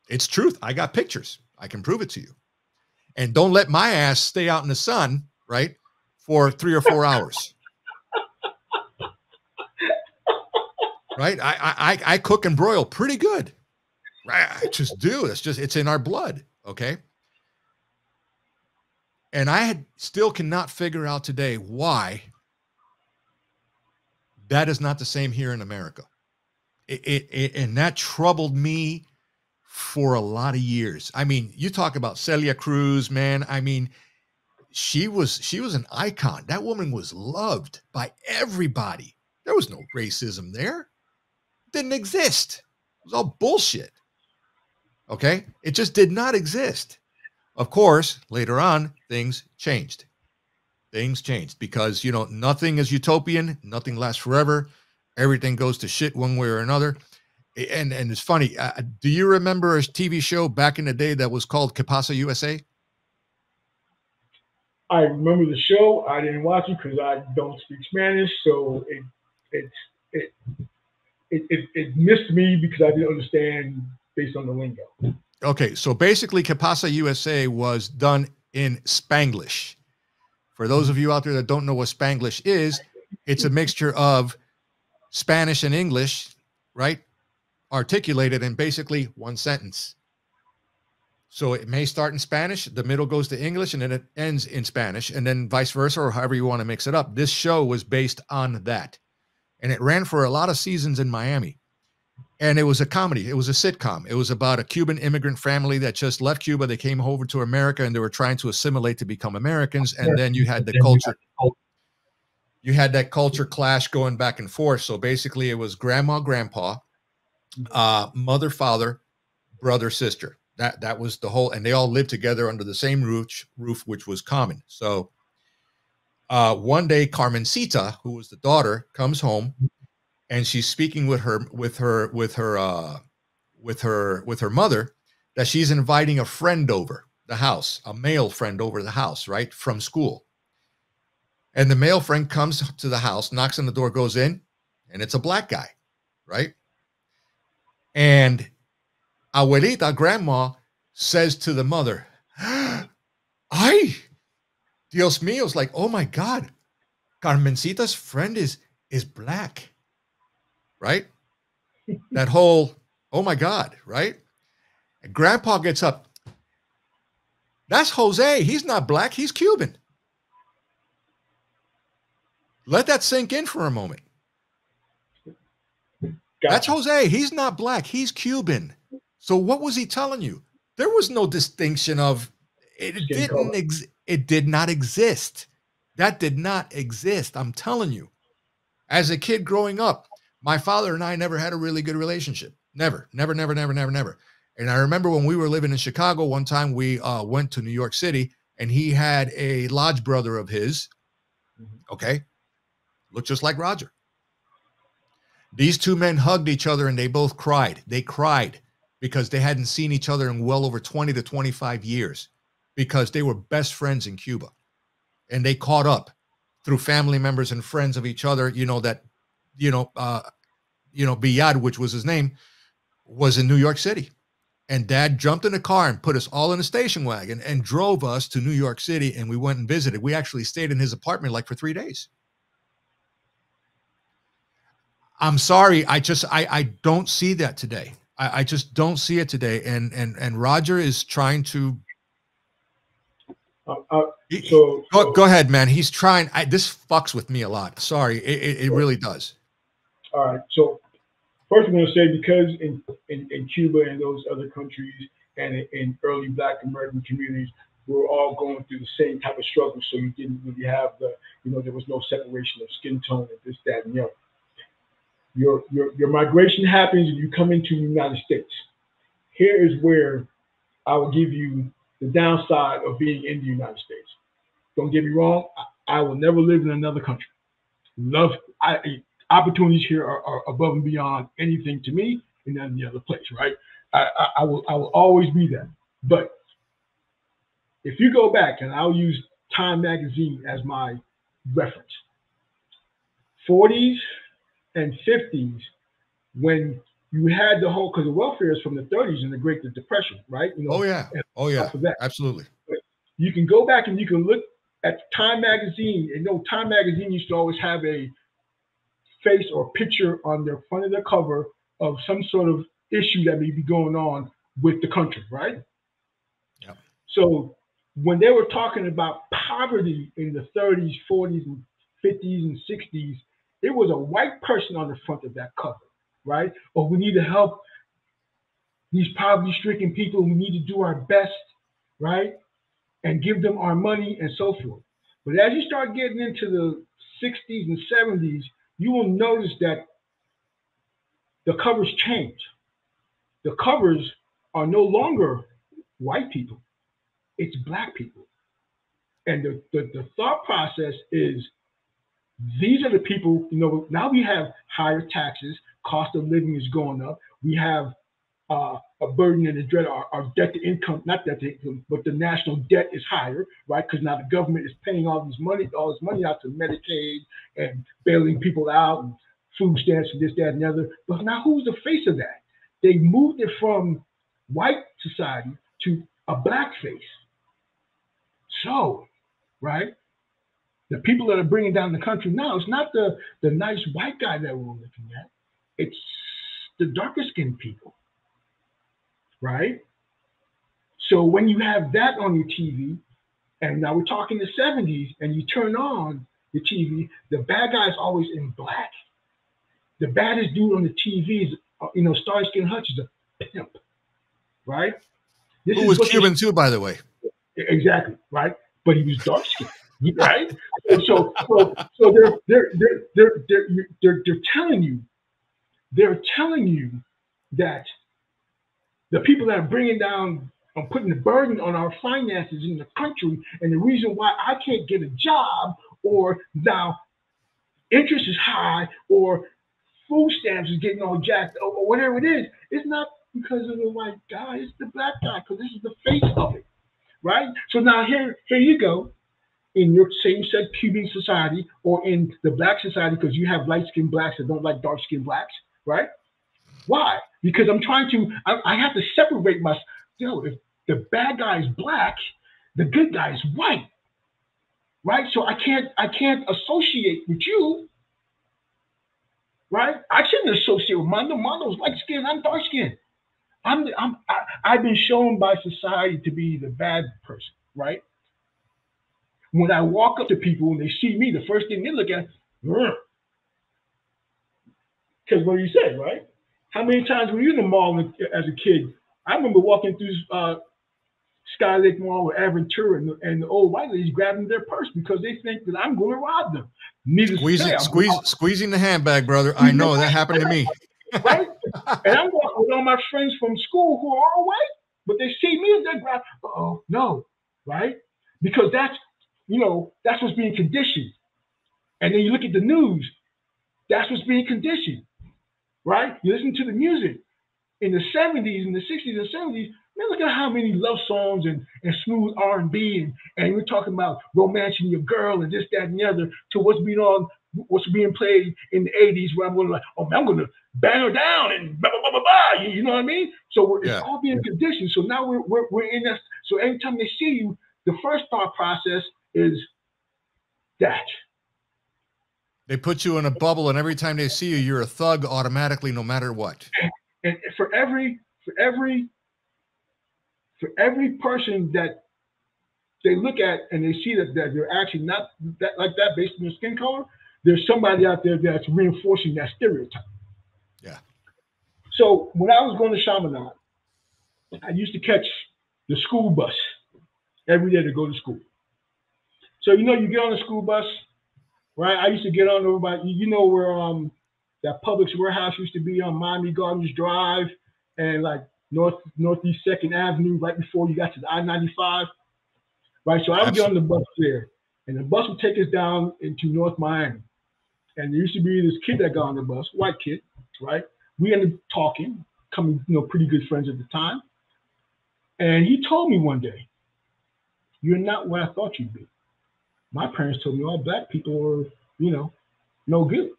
It's truth. I got pictures. I can prove it to you. And don't let my ass stay out in the sun, right, for 3 or 4 hours. Right? I cook and broil pretty good. I just do. It's in our blood. Okay. And I still cannot figure out today why that is not the same here in America. And that troubled me for a lot of years. I mean, you talk about Celia Cruz, man. I mean, she was an icon. That woman was loved by everybody. There was no racism there. It didn't exist. It was all bullshit. Okay? It just did not exist. Of course, later on, things changed. Things changed because, you know, nothing is utopian. Nothing lasts forever. Everything goes to shit one way or another. And it's funny. Do you remember a TV show back in the day that was called Que Pasa USA? I remember the show. I didn't watch it because I don't speak Spanish, so it missed me because I didn't understand based on the lingo. Okay, so basically, Que Pasa USA was done in Spanglish. For those of you out there that don't know what Spanglish is, it's a mixture of Spanish and English, right? Articulated in basically one sentence. So it may start in Spanish, the middle goes to English, and then it ends in Spanish, and then vice versa, or however you want to mix it up. This show was based on that. And it ran for a lot of seasons in Miami. And it was a comedy. It was a sitcom. It was about a Cuban immigrant family that just left Cuba. They came over to America, and they were trying to assimilate to become Americans. And then you had the culture. You had that culture clash going back and forth. So basically, it was grandma, grandpa, mother, father, brother, sister. That was the whole, and they all lived together under the same roof, which was common. So one day, Carmencita, who was the daughter, comes home, and she's speaking with her mother that she's inviting a friend over the house, a male friend over the house, right, from school. And the male friend comes to the house, knocks on the door, goes in, and it's a black guy, right? And Abuelita, grandma, says to the mother, "Ay, Dios mío!" It's like, oh my God, Carmencita's friend is black, right? That whole, oh my God, right? And grandpa gets up. That's Jose. He's not black. He's Cuban. Let that sink in for a moment. That's Jose. He's not black. He's Cuban. So what was he telling you? There was no distinction of it. It did not exist. That did not exist. I'm telling you. As a kid growing up, my father and I never had a really good relationship. Never. And I remember when we were living in Chicago, one time we went to New York City, and he had a lodge brother of his. Okay. Looked just like Rodger. These two men hugged each other, and they both cried. They cried because they hadn't seen each other in well over 20 to 25 years because they were best friends in Cuba. And they caught up through family members and friends of each other, Billad, which was his name, was in New York City. And Dad jumped in a car and put us all in a station wagon and drove us to New York City, and we went and visited. We actually stayed in his apartment like for 3 days. I'm sorry. I don't see that today. I just don't see it today. And Rodger is trying to. Go ahead, man. He's trying. This fucks with me a lot. Sorry. It really does. All right. So first I'm going to say, because in Cuba and those other countries and in early Black American communities, we're all going through the same type of struggle. So you didn't really have there was no separation of skin tone and this, that, and the other. Your migration happens and you come into the United States. Here is where I will give you the downside of being in the United States. Don't get me wrong. I will never live in another country. Opportunities here are above and beyond anything to me in any other place, right? I will always be that. But if you go back, and I'll use Time Magazine as my reference, 40s and 50s, when you had the whole, because the welfare is from the 30s and the Great Depression, right? Oh yeah, absolutely. But you can go back and you can look at Time Magazine, and Time Magazine used to always have a face or picture on the front of the cover of some sort of issue that may be going on with the country, right? Yeah. So when they were talking about poverty in the 30s, 40s, and 50s and 60s, it was a white person on the front of that cover, right? Or we need to help these poverty-stricken people. We need to do our best, right? And give them our money and so forth. But as you start getting into the 60s and 70s, you will notice that the covers change. The covers are no longer white people. It's black people. And the thought process is, these are the people, now we have higher taxes, cost of living is going up. We have a burden and a dread, our debt to income, not debt to income, but the national debt is higher, right? Because now the government is paying all this money out to Medicaid and bailing people out and food stamps and this, that, and the other. But now who's the face of that? They moved it from white society to a black face. So, right? The people that are bringing down the country now, it's not the nice white guy that we're looking at. It's the darker skinned people, right? So when you have that on your TV, and now we're talking the 70s, and you turn on the TV, the bad guy is always in black. The baddest dude on the TV is, Starsky and Hutch is a pimp, right? Who was Cuban too, by the way. Exactly, right? But he was dark skinned. Right, so they're telling you that the people that are bringing down and putting the burden on our finances in the country, and the reason why I can't get a job, or now interest is high, or food stamps is getting all jacked, or whatever it is, it's not because of the white guy, it's the black guy, because this is the face of it, right? So now here you go. In your same-sex Cuban society, or in the black society, because you have light-skinned blacks that don't like dark-skinned blacks, right? Why? Because I have to separate myself. If the bad guy is black, the good guy is white, right? So I can't associate with you, right? I shouldn't associate with Mondo. Mondo's light-skinned, I'm dark-skinned. I've been shown by society to be the bad person, right? When I walk up to people and they see me, the first thing they look at, because what you said, right? How many times were you in the mall as a kid? I remember walking through Sky Lake Mall with Aventura, and the old white ladies grabbing their purse because they think that I'm going to rob them. Squeezing the handbag, brother. I know that happened to me. Right? And I'm walking with all my friends from school who are all white, but they see me and they grab, no, right? Because that's what's being conditioned. And then you look at the news, that's what's being conditioned, right? You listen to the music in the 70s, in the 60s and 70s, man, look at how many love songs and smooth R&B and we're talking about romancing your girl and this, that, and the other, to what's being played in the 80s, where I'm going I'm going to bang her down and blah, blah, blah, blah, blah. You know what I mean? So it's all being conditioned. So now we're in that. So anytime they see you, the first thought process is that. They put you in a bubble, and every time they see you, you're a thug automatically, no matter what. And for every person that they look at and they see that they're actually not that like that based on their skin color, there's somebody out there that's reinforcing that stereotype. Yeah. So when I was going to Chaminade, I used to catch the school bus every day to go to school. So you get on the school bus, right? I used to get on over by where that Publix warehouse used to be on Miami Gardens Drive and like Northeast 2nd Avenue, right before you got to the I-95, right? So I would get on the bus there, and the bus would take us down into North Miami. And there used to be this kid that got on the bus, white kid, right? We ended up talking, becoming pretty good friends at the time. And he told me one day, "You're not what I thought you'd be. My parents told me all black people were, no good."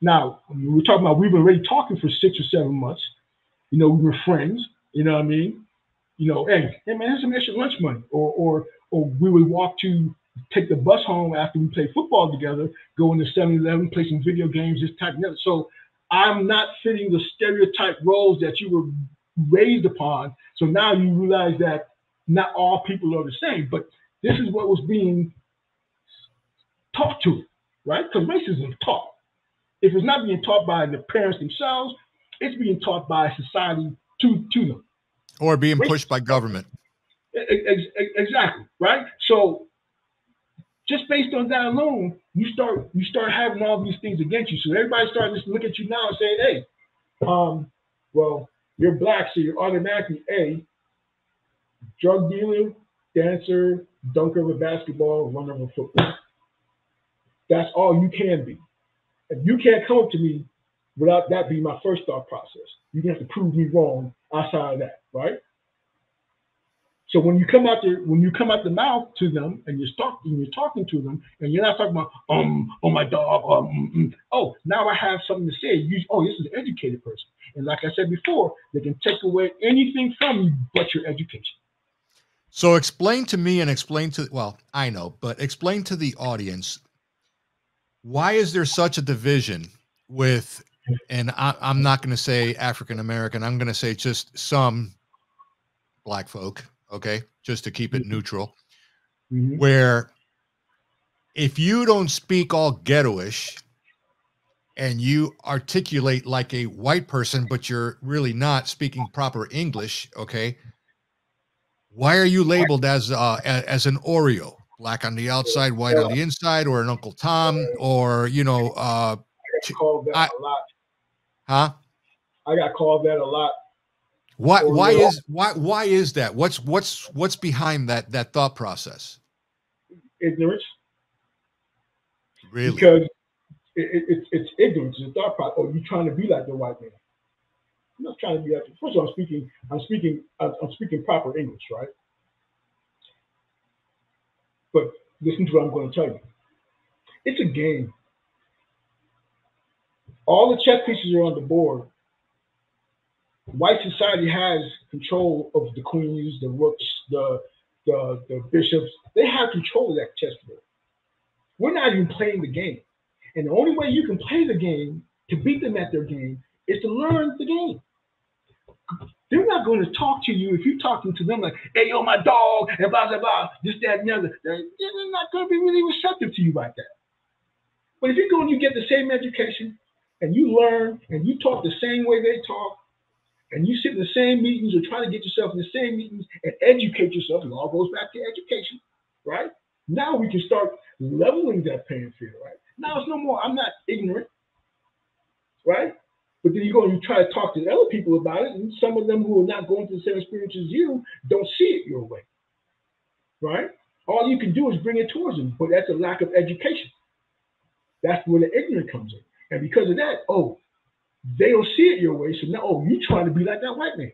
Now, we were talking about, we've been already talking for 6 or 7 months. We were friends, you know what I mean? Hey man, here's some extra lunch money. Or we would take the bus home after we played football together, go into 7-Eleven, play some video games, this type of thing. So I'm not fitting the stereotype roles that you were raised upon. So now you realize that not all people are the same, but this is what was being taught to, right? Because racism is taught. If it's not being taught by the parents themselves, it's being taught by society to them. Or being pushed by government. Exactly, right? So just based on that alone, you start having all these things against you. So everybody starts to look at you now and say, hey, well, you're black, so you're automatically A, drug dealer, dancer, dunker of a basketball, runner of a football. That's all you can be. And you can't come up to me without that being my first thought process. You're gonna have to prove me wrong outside of that, right? So when you come out the mouth to them and you're talking to them, and you're not talking about oh my dog, oh, now I have something to say. Oh, this is an educated person. And like I said before, they can take away anything from you but your education. So explain to me and explain to, well, I know, but explain to the audience, why is there such a division with, and I'm not going to say African-American, I'm going to say just some black folk, okay, just to keep it neutral, where if you don't speak all ghettoish and you articulate like a white person, but you're really not speaking proper English, okay, why are you labeled as an Oreo? Black on the outside, white on the inside, or an Uncle Tom, or, you know, I got called that a lot. Huh? I got called that a lot. Why is that? What's behind that thought process? Ignorance. Really? Because it's ignorance. It's a thought process. Oh, you're trying to be like the white man. I'm not trying to be like. First of all, I'm speaking proper English, right? But listen to what I'm going to tell you. It's a game. All the chess pieces are on the board. White society has control of the queens, the rooks, the bishops. They have control of that chessboard. We're not even playing the game. And the only way you can play the game to beat them at their game is to learn the game. They're not going to talk to you if you're talking to them like, hey, yo, my dog, and blah, blah, blah, this, that, and the other. They're not going to be really receptive to you like that. But if you go and you get the same education and you learn and you talk the same way they talk and you sit in the same meetings or try to get yourself in the same meetings and educate yourself, it all goes back to education, right? Now we can start leveling that playing field, right? Now it's no more, I'm not ignorant, right? But then you go and you try to talk to other people about it, and some of them who are not going through the same experience as you don't see it your way, right? All you can do is bring it towards them, but that's a lack of education. That's where the ignorance comes in. And because of that, oh, they don't see it your way, so now, oh, you trying to be like that white man.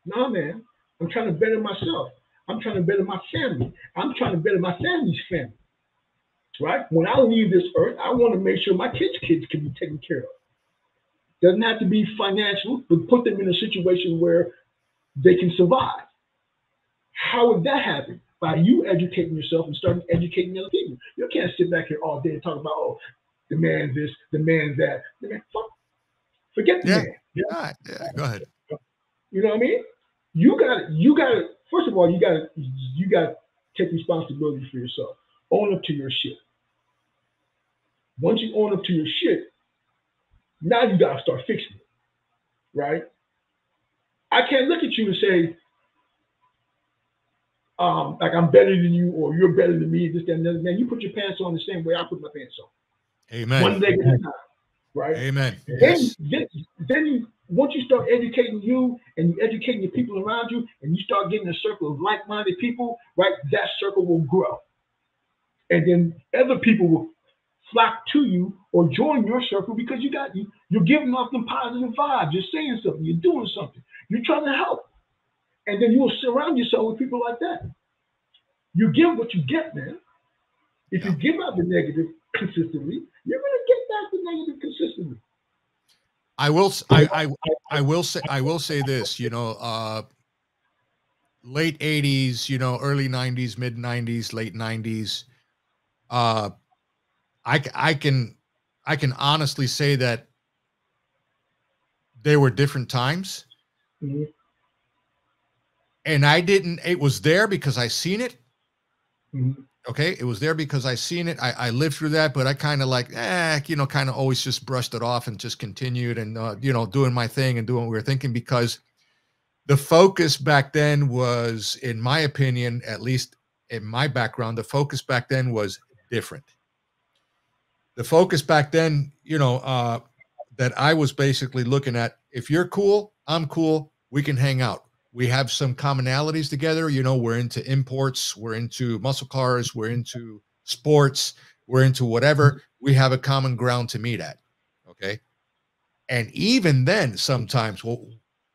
No, man, I'm trying to better myself. I'm trying to better my family. I'm trying to better my family's family, right? When I leave this earth, I want to make sure my kids can be taken care of. Doesn't have to be financial, but put them in a situation where they can survive. How would that happen? By you educating yourself and starting educating other people. You can't sit back here all day and talk about, oh, the man this, the man that. The man, fuck. Forget the man. Yeah, go ahead. You know what I mean? You got to, first of all, you got to take responsibility for yourself. Own up to your shit. Once you own up to your shit, now you got to start fixing it, right? I can't look at you and say, like I'm better than you or you're better than me, this, that, and the other. Man, you put your pants on the same way I put my pants on. Amen. One leg at a time, right? Amen. Then once you start educating you and you educating the people around you and you start getting a circle of like-minded people, right, that circle will grow. And then other people will flock to you or join your circle because you're giving off them positive vibes. You're saying something. You're doing something. You're trying to help. And then you will surround yourself with people like that. You give what you get, man. If you give out the negative consistently, you're going to get back the negative consistently. I will say this, you know, late 80s, you know, early 90s, mid 90s, late 90s. I can honestly say that they were different times. Mm-hmm. And it was there because I seen it. Mm-hmm. Okay. It was there because I seen it. I lived through that, but I kind of like, kind of always just brushed it off and just continued and, doing my thing and doing what we were thinking, because the focus back then was, in my opinion, at least in my background, the focus back then was different. The focus back then, that I was basically looking at, if you're cool, I'm cool, we can hang out. We have some commonalities together. We're into imports, we're into muscle cars, we're into sports, we're into whatever. We have a common ground to meet at. Okay. And even then, sometimes, well,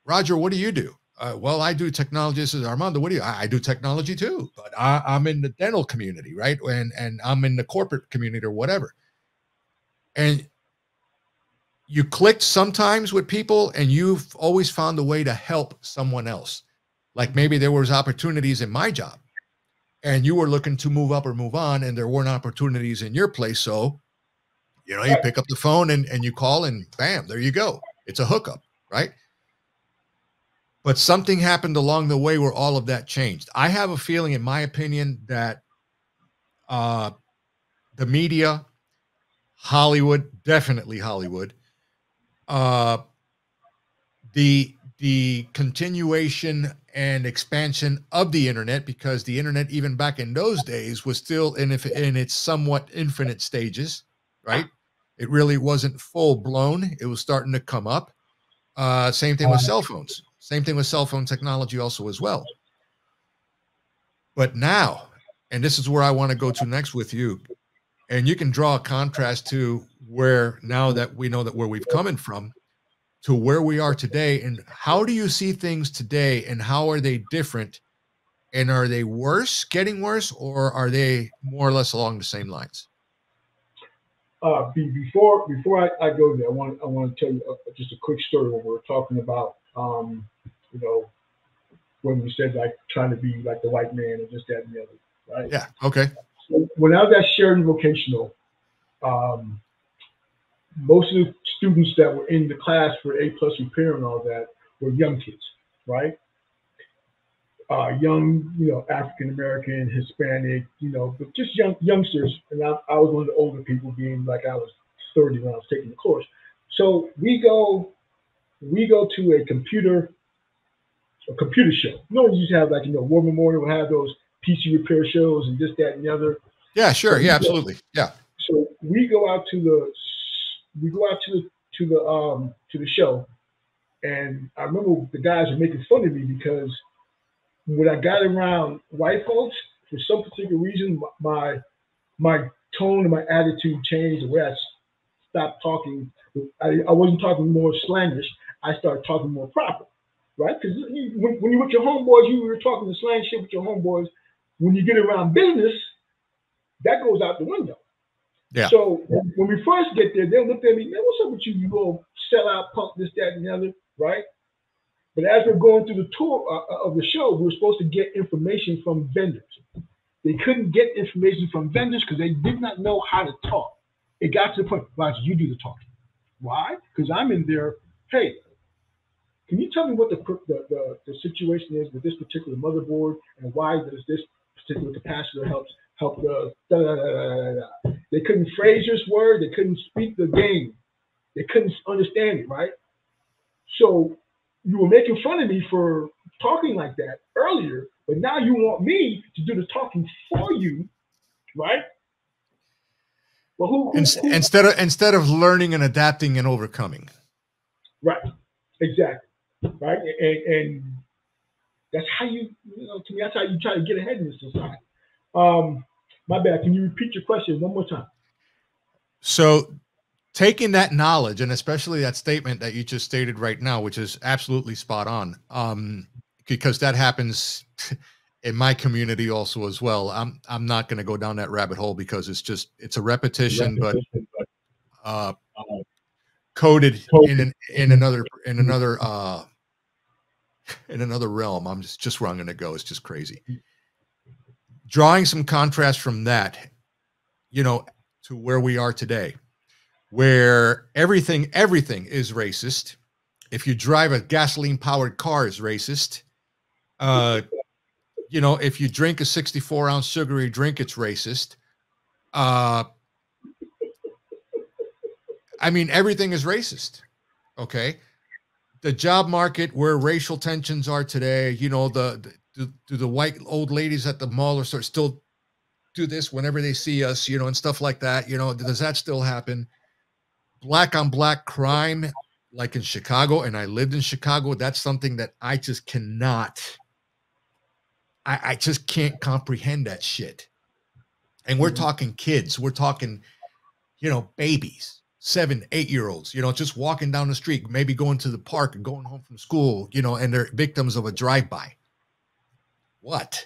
Rodger, what do you do? Well, I do technology. This is Armando. What do you? I do technology too, but I'm in the dental community, right? And I'm in the corporate community or whatever. And you clicked sometimes with people, and you've always found a way to help someone else. Like maybe there was opportunities in my job, and you were looking to move up or move on, and there weren't opportunities in your place. So, you pick up the phone and you call, and bam, there you go. It's a hookup, right? But something happened along the way where all of that changed. I have a feeling, in my opinion, that the media, Hollywood, definitely Hollywood, the continuation and expansion of the internet, because the internet, even back in those days, was still in its somewhat infinite stages, right? It really wasn't full blown. It was starting to come up. Same thing with cell phones. Same thing with cell phone technology also as well. But now, and this is where I want to go to next with you, and you can draw a contrast to where, now that we know that where we've coming from, to where we are today, and how do you see things today, and how are they different, and are they worse, getting worse, or are they more or less along the same lines? Before I go there, I want to tell you just a quick story when we were talking about, when we said like trying to be like the white man and just that and the other, right? Yeah. Okay. So when I was at Sheridan Vocational, most of the students that were in the class for A+ repair and all that were young kids, right? Young, African American, Hispanic, but just youngsters. And I was one of the older people, being like I was 30 when I was taking the course. So we go to a computer show. You used to have, like, War Memorial will have those PC repair shows and this, that, and the other. Yeah, sure. Yeah, absolutely. Yeah. So we go out to the show, and I remember the guys were making fun of me because when I got around white folks, for some particular reason, my tone and my attitude changed. The way I stopped talking, I wasn't talking more slangish. I started talking more proper, right? Because when you're with your homeboys, you were talking the slang shit with your homeboys. When you get around business, that goes out the window. Yeah. So when we first get there, they'll look at me, man, what's up with you? You go sell out, punk, this, that, and the other, right? But as we're going through the tour of the show, we were supposed to get information from vendors. They couldn't get information from vendors because they did not know how to talk. It got to the point, Rodger, you do the talking. Why? Because I'm in there, hey, can you tell me what the situation is with this particular motherboard, and why does this particular capacitor help the da, da, da, da, da. They couldn't phrase this word. They couldn't speak the game. They couldn't understand it, right? So you were making fun of me for talking like that earlier, but now you want me to do the talking for you, right? Well, who instead of learning and adapting and overcoming. Right. Exactly. Right. And that's how to me, that's how you try to get ahead in this society. My bad. Can you repeat your question one more time? So, taking that knowledge, and especially that statement that you just stated right now, which is absolutely spot on, because that happens in my community also as well. I'm not going to go down that rabbit hole because it's a repetition, but coded in another realm. I'm just where I'm going to go. It's just crazy. Drawing some contrast from that, to where we are today, where everything is racist. If you drive a gasoline-powered car, is racist. You know, if you drink a 64-ounce sugary drink, it's racist. I mean, everything is racist. Okay. The job market, where racial tensions are today, you know, do the white old ladies at the mall or still do this whenever they see us, you know, and stuff like that? You know, does that still happen? Black on black crime, like in Chicago, and I lived in Chicago, that's something that I just cannot, I just can't comprehend that shit. And we're talking kids, we're talking, you know, babies, 7, 8-year-olds, you know, just walking down the street, maybe going to the park and going home from school, you know, and they're victims of a drive-by. What?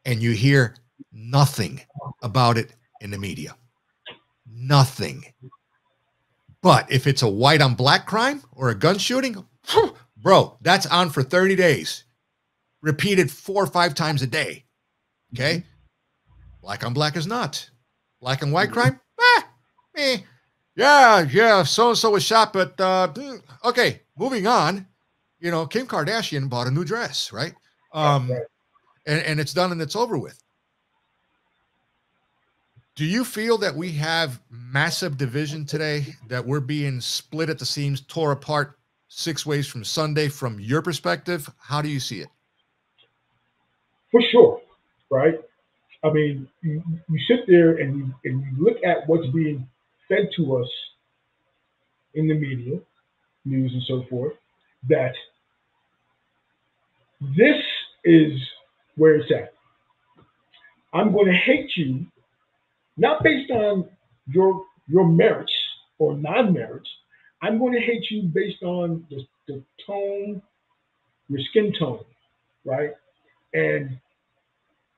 And you hear nothing about it in the media. Nothing. But if it's a white on black crime or a gun shooting, bro, that's on for 30 days. Repeated 4 or 5 times a day. Okay? Black on black is not. Black and white crime? Yeah, so-and-so was shot, but okay, moving on. You know, Kim Kardashian bought a new dress, right? And it's done and it's over with. Do you feel that we have massive division today, that we're being split at the seams, tore apart 6 ways from Sunday? From your perspective, how do you see it? For sure, right? I mean, you sit there and you look at what's being fed to us in the media, news and so forth, that this is where it's at. I'm going to hate you, not based on your merits or non-merits. I'm going to hate you based on the tone, your skin tone, right? And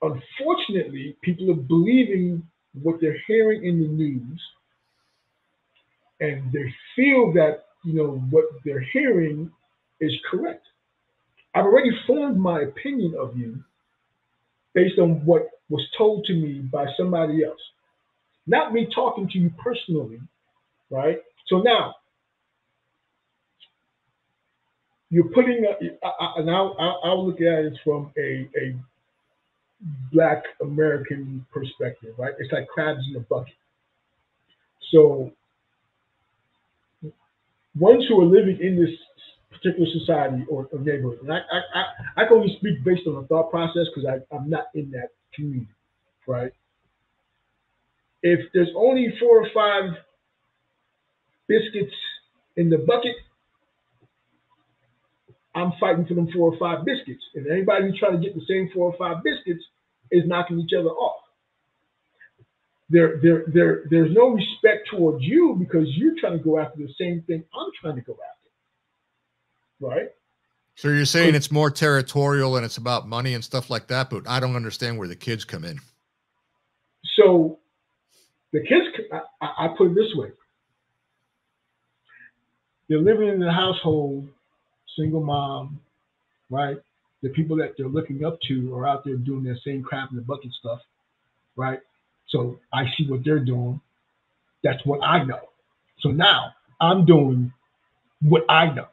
unfortunately, people are believing what they're hearing in the news, and they feel that, you know, what they're hearing is correct. I've already formed my opinion of you based on what was told to me by somebody else, not me talking to you personally, right? So now you're putting, and I'll look at it from a Black American perspective, right? It's like crabs in a bucket. So ones who are living in this particular society or neighborhood, and I can only speak based on the thought process because I'm not in that community, right? If there's only 4 or 5 biscuits in the bucket, I'm fighting for them 4 or 5 biscuits. And anybody who's trying to get the same 4 or 5 biscuits is knocking each other off. There's no respect towards you because you're trying to go after the same thing I'm trying to go after, right? So you're saying it's more territorial and it's about money and stuff like that, but I don't understand where the kids come in. So the kids, I put it this way. They're living in a household, single mom, right? The people that they're looking up to are out there doing their same crap in the bucket stuff, right? So I see what they're doing. That's what I know. So now I'm doing what I know.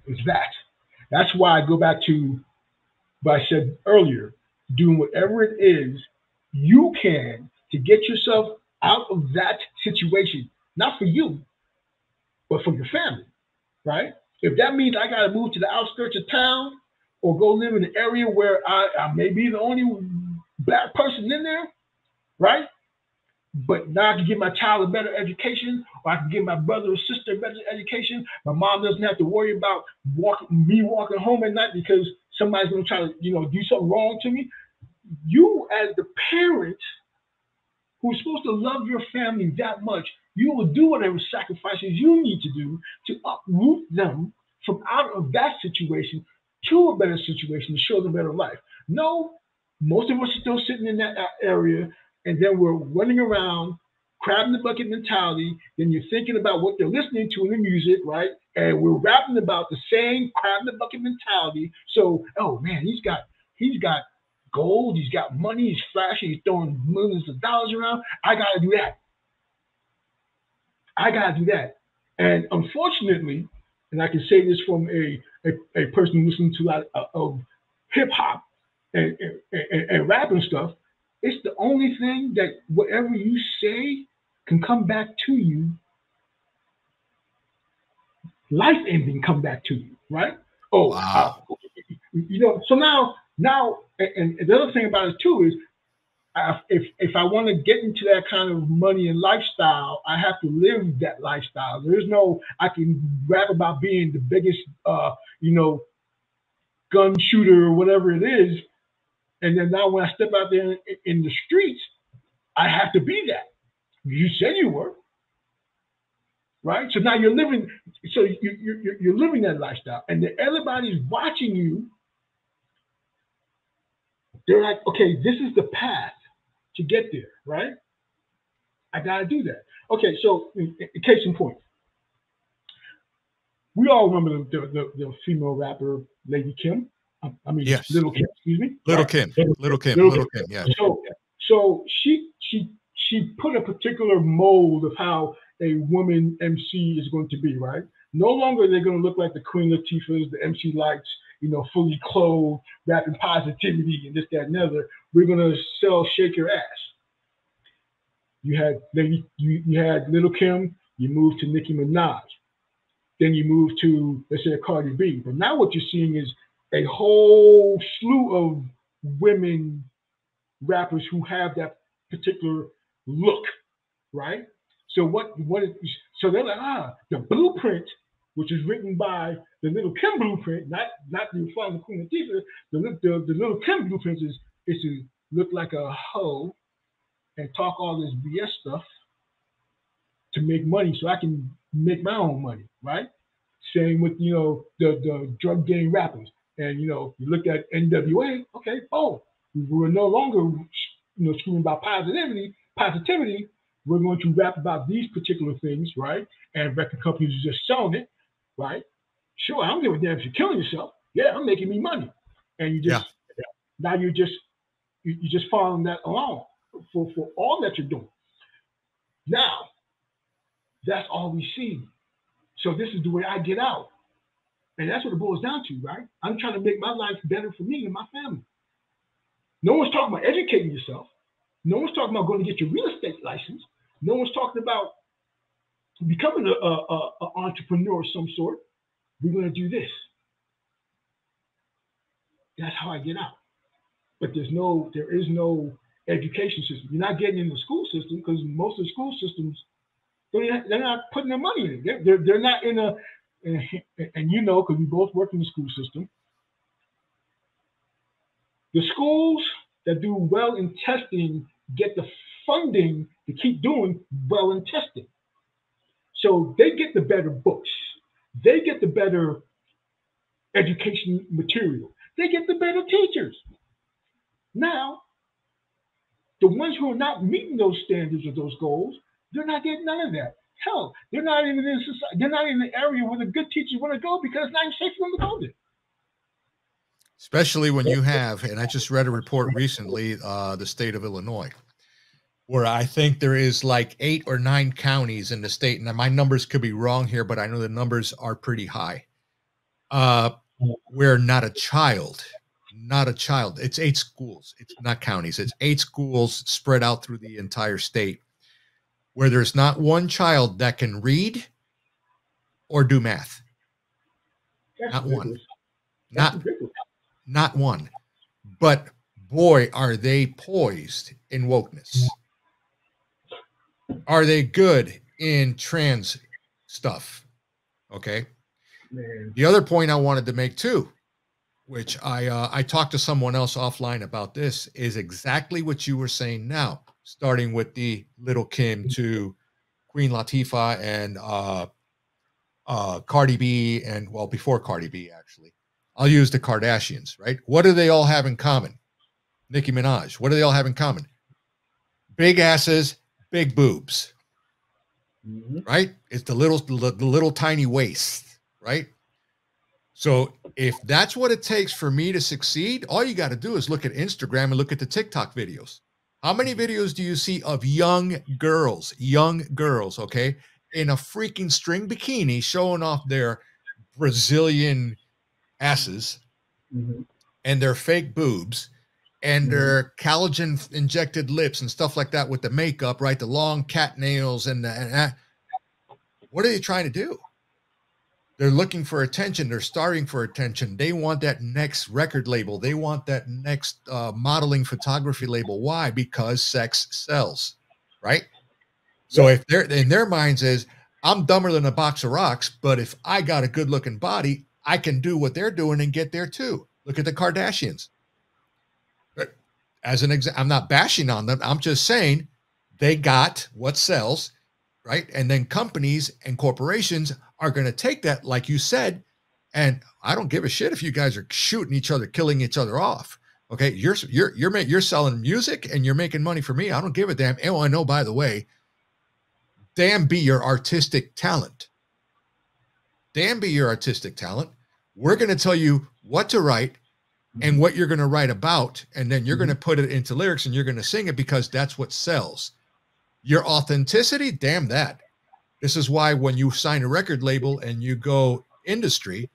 Is that. That's why I go back to what I said earlier, doing whatever it is you can to get yourself out of that situation, not for you, but for your family, right? If that means I got to move to the outskirts of town or go live in an area where I may be the only Black person in there, right? But now I can give my child a better education, or I can give my brother or sister a better education. My mom doesn't have to worry about me walking home at night because somebody's going to try to, do something wrong to me. You, as the parent who's supposed to love your family that much, you will do whatever sacrifices you need to do to uproot them from out of that situation to a better situation to show them a better life. No, most of us are still sitting in that area, and then we're running around, crab in the bucket mentality. Then you're thinking about what they're listening to in the music, right? And we're rapping about the same crab in the bucket mentality. So, oh man, he's got gold, he's got money, he's flashy, he's throwing millions of dollars around. I gotta do that. And unfortunately, and I can say this from a person listening to a lot of hip hop and rap and stuff, it's the only thing that whatever you say can come back to you, life ending come back to you, right? Oh, Wow. So now, and the other thing about it too is, if I want to get into that kind of money and lifestyle, I have to live that lifestyle. There's no, I can rap about being the biggest, gun shooter or whatever it is, and then now when I step out there in the streets, I have to be that. You said you were, right? So now you're living. So you're living that lifestyle, and then everybody's watching you. They're like, okay, this is the path to get there, right? I gotta do that. Okay, so in case in point, we all remember the female rapper Lady Kim. I mean, yes. Little Kim, excuse me. Little right? Kim, Little Kim, yeah. So she put a particular mold of how a woman MC is going to be, right? No longer are they going to look like the Queen Latifahs, the MC Lights, fully clothed, rapping positivity and this, that, and the other. We're going to sell Shake Your Ass. You had Little Kim, you moved to Nicki Minaj. Then you move to, let's say, Cardi B. But now what you're seeing is a whole slew of women rappers who have that particular look, right? So so they're like, the blueprint, which is written by the Little Kim blueprint, not the Father Queen Latifah, the Little Kim blueprint is to look like a hoe and talk all this BS stuff to make money so I can make my own money, right? Same with, the drug gang rappers. And, you look at NWA, okay, we're no longer, screaming about positivity. We're going to rap about these particular things, right? And record companies are just selling it, right? Sure, I don't give a damn if you're killing yourself. Yeah, I'm making me money. And now you're just following that along for all that you're doing. Now, that's all we see. So this is the way I get out. And that's what it boils down to, right? I'm trying to make my life better for me and my family. No one's talking about educating yourself. No one's talking about going to get your real estate license. No one's talking about becoming an entrepreneur of some sort. We're going to do this. That's how I get out. But there is no education system. You're not getting in the school system because most of the school systems, they're not putting their money in it. They're not in a, and because we both work in the school system. The schools that do well in testing get the funding to keep doing well in testing. So they get the better books. They get the better education material. They get the better teachers. Now, the ones who are not meeting those standards or those goals, they're not getting none of that. Hell, they're not even in society. They're not in the area where the good teachers want to go because it's not even safe for them to go there. Especially when you have, and I just read a report recently, the state of Illinois, where I think there is like 8 or 9 counties in the state. And my numbers could be wrong here, but I know the numbers are pretty high. Where not a child, it's 8 schools. It's not counties. It's 8 schools spread out through the entire state where there's not one child that can read or do math. Not one. Not one. But boy, are they poised in wokeness. Are they good in trans stuff? Okay. Man. The other point I wanted to make too, which I talked to someone else offline about this, is exactly what you were saying now, starting with the Little Kim to Queen Latifah and Cardi B, and well, before Cardi B, actually. I'll use the Kardashians, right? What do they all have in common? Nicki Minaj. What do they all have in common? Big asses, big boobs, right? It's the little tiny waist, right? So if that's what it takes for me to succeed, all you got to do is look at Instagram and look at the TikTok videos. How many videos do you see of young girls, okay, in a freaking string bikini showing off their Brazilian asses and their fake boobs and their collagen injected lips and stuff like that with the makeup, right? The long cat nails and what are they trying to do? They're looking for attention. They're starving for attention. They want that next record label. They want that next modeling photography label. Why? Because sex sells, right? So if they're in their minds is, I'm dumber than a box of rocks, but if I got a good looking body, I can do what they're doing and get there too. Look at the Kardashians. As an example, I'm not bashing on them. I'm just saying they got what sells, right? And then companies and corporations are going to take that, like you said, and I don't give a shit if you guys are shooting each other, killing each other off. Okay, you're selling music and you're making money for me. I don't give a damn. Oh, I know. By the way, damn be your artistic talent. Damn be your artistic talent. We're going to tell you what to write and what you're going to write about, and then you're going to put it into lyrics and you're going to sing it because that's what sells. Your authenticity, damn that. This is why when you sign a record label and you go industry,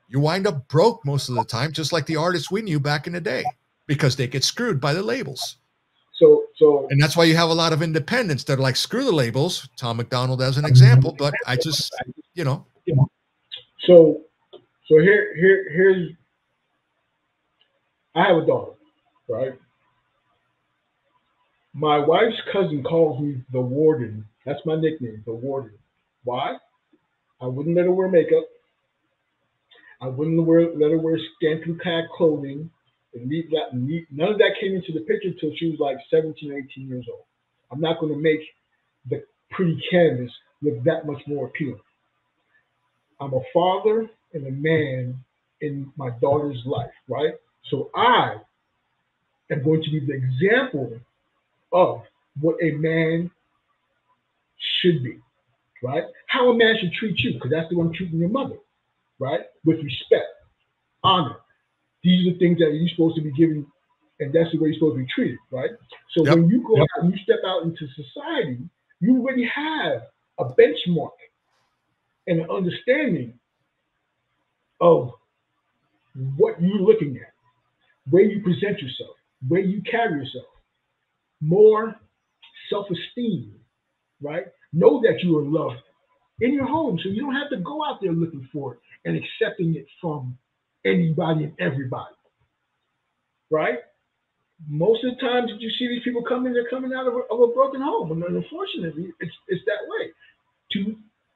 you wind up broke most of the time, just like the artists we knew back in the day, because they get screwed by the labels. And that's why you have a lot of independents that are like, screw the labels. Tom McDonald as an example, but I just, you know. So here's, I have a daughter, right? My wife's cousin calls me the Warden. That's my nickname, the Warden. Why? I wouldn't let her wear makeup. I wouldn't let her wear scantily clad clothing. None of that came into the picture until she was like 17, 18 years old. I'm not going to make the pretty canvas look that much more appealing. I'm a father and a man in my daughter's life, right? So I am going to be the example of what a man should be, right? How a man should treat you, because that's the one treating your mother, right? With respect, honor. These are the things that you're supposed to be given, and that's the way you're supposed to be treated, right? So when you go out and you step out into society, you already have a benchmark and an understanding of what you're looking at, where you present yourself, where you carry yourself. More self-esteem, right? Know that you are loved in your home, so you don't have to go out there looking for it and accepting it from anybody and everybody, right? Most of the times that you see these people coming, they're coming out of a broken home, and unfortunately, it's that way.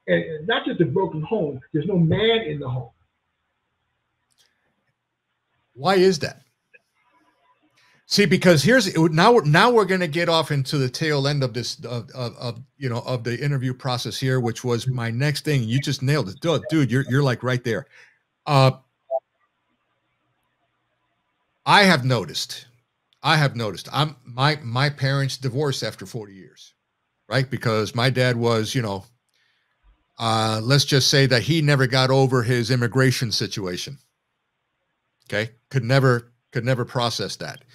And not just a broken home, there's no man in the home. Why is that? See, because now we're going to get off into the tail end of this of the interview process here, which was my next thing. You just nailed it, dude. You're like right there. I have noticed. My parents divorced after 40 years, right? Because my dad was, let's just say that he never got over his immigration situation. Okay, could never process that.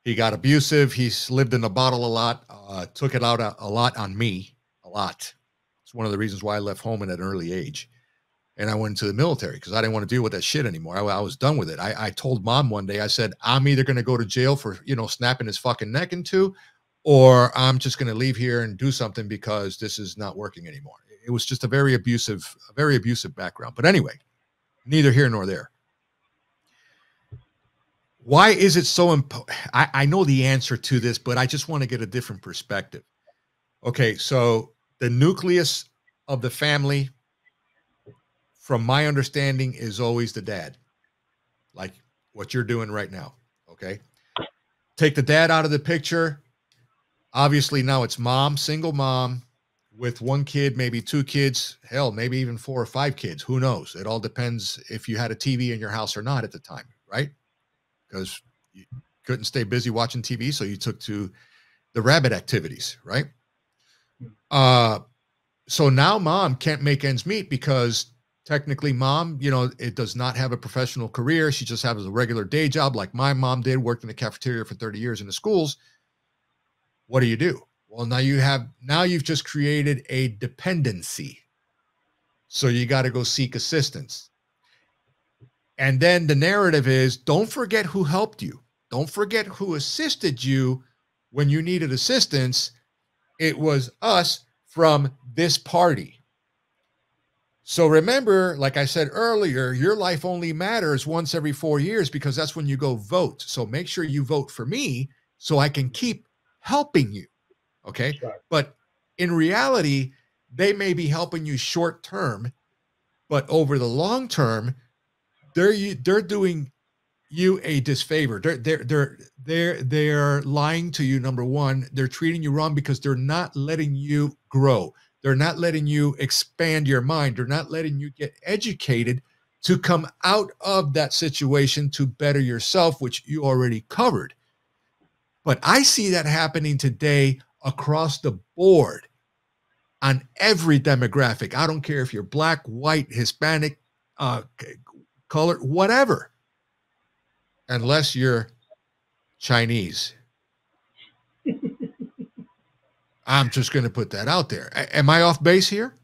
He got abusive. He lived in a bottle a lot. Took it out a lot on me. A lot. It's one of the reasons why I left home at an early age, and I went into the military because I didn't want to deal with that shit anymore. I was done with it. I told mom one day. I said, I'm either going to go to jail for snapping his fucking neck in two, or I'm just going to leave here and do something because this is not working anymore. It was just a very abusive background. But anyway, neither here nor there. Why is it so important? I know the answer to this, but I just want to get a different perspective. Okay, so the nucleus of the family, from my understanding, is always the dad, like what you're doing right now. Okay, take the dad out of the picture. Obviously, now it's mom, single mom with one kid, maybe two kids, hell, maybe even 4 or 5 kids. Who knows? It all depends if you had a TV in your house or not at the time, right? Because you couldn't stay busy watching TV, so you took to the rabbit activities, right? So now mom can't make ends meet because technically mom, it does not have a professional career. She just has a regular day job like my mom did, worked in the cafeteria for 30 years in the schools. What do? Well, now you've just created a dependency. So you got to go seek assistance. And then the narrative is, don't forget who helped you. Don't forget who assisted you when you needed assistance. It was us from this party. So remember, like I said earlier, your life only matters once every 4 years because that's when you go vote. So make sure you vote for me so I can keep helping you. Okay. Right. But in reality, they may be helping you short term, but over the long term, they're doing you a disfavor. They're lying to you. Number one, they're treating you wrong because they're not letting you grow. They're not letting you expand your mind. They're not letting you get educated to come out of that situation to better yourself, which you already covered. But I see that happening today across the board on every demographic. I don't care if you're black, white, Hispanic, colored, whatever, unless you're Chinese. I'm just going to put that out there. Am I off base here?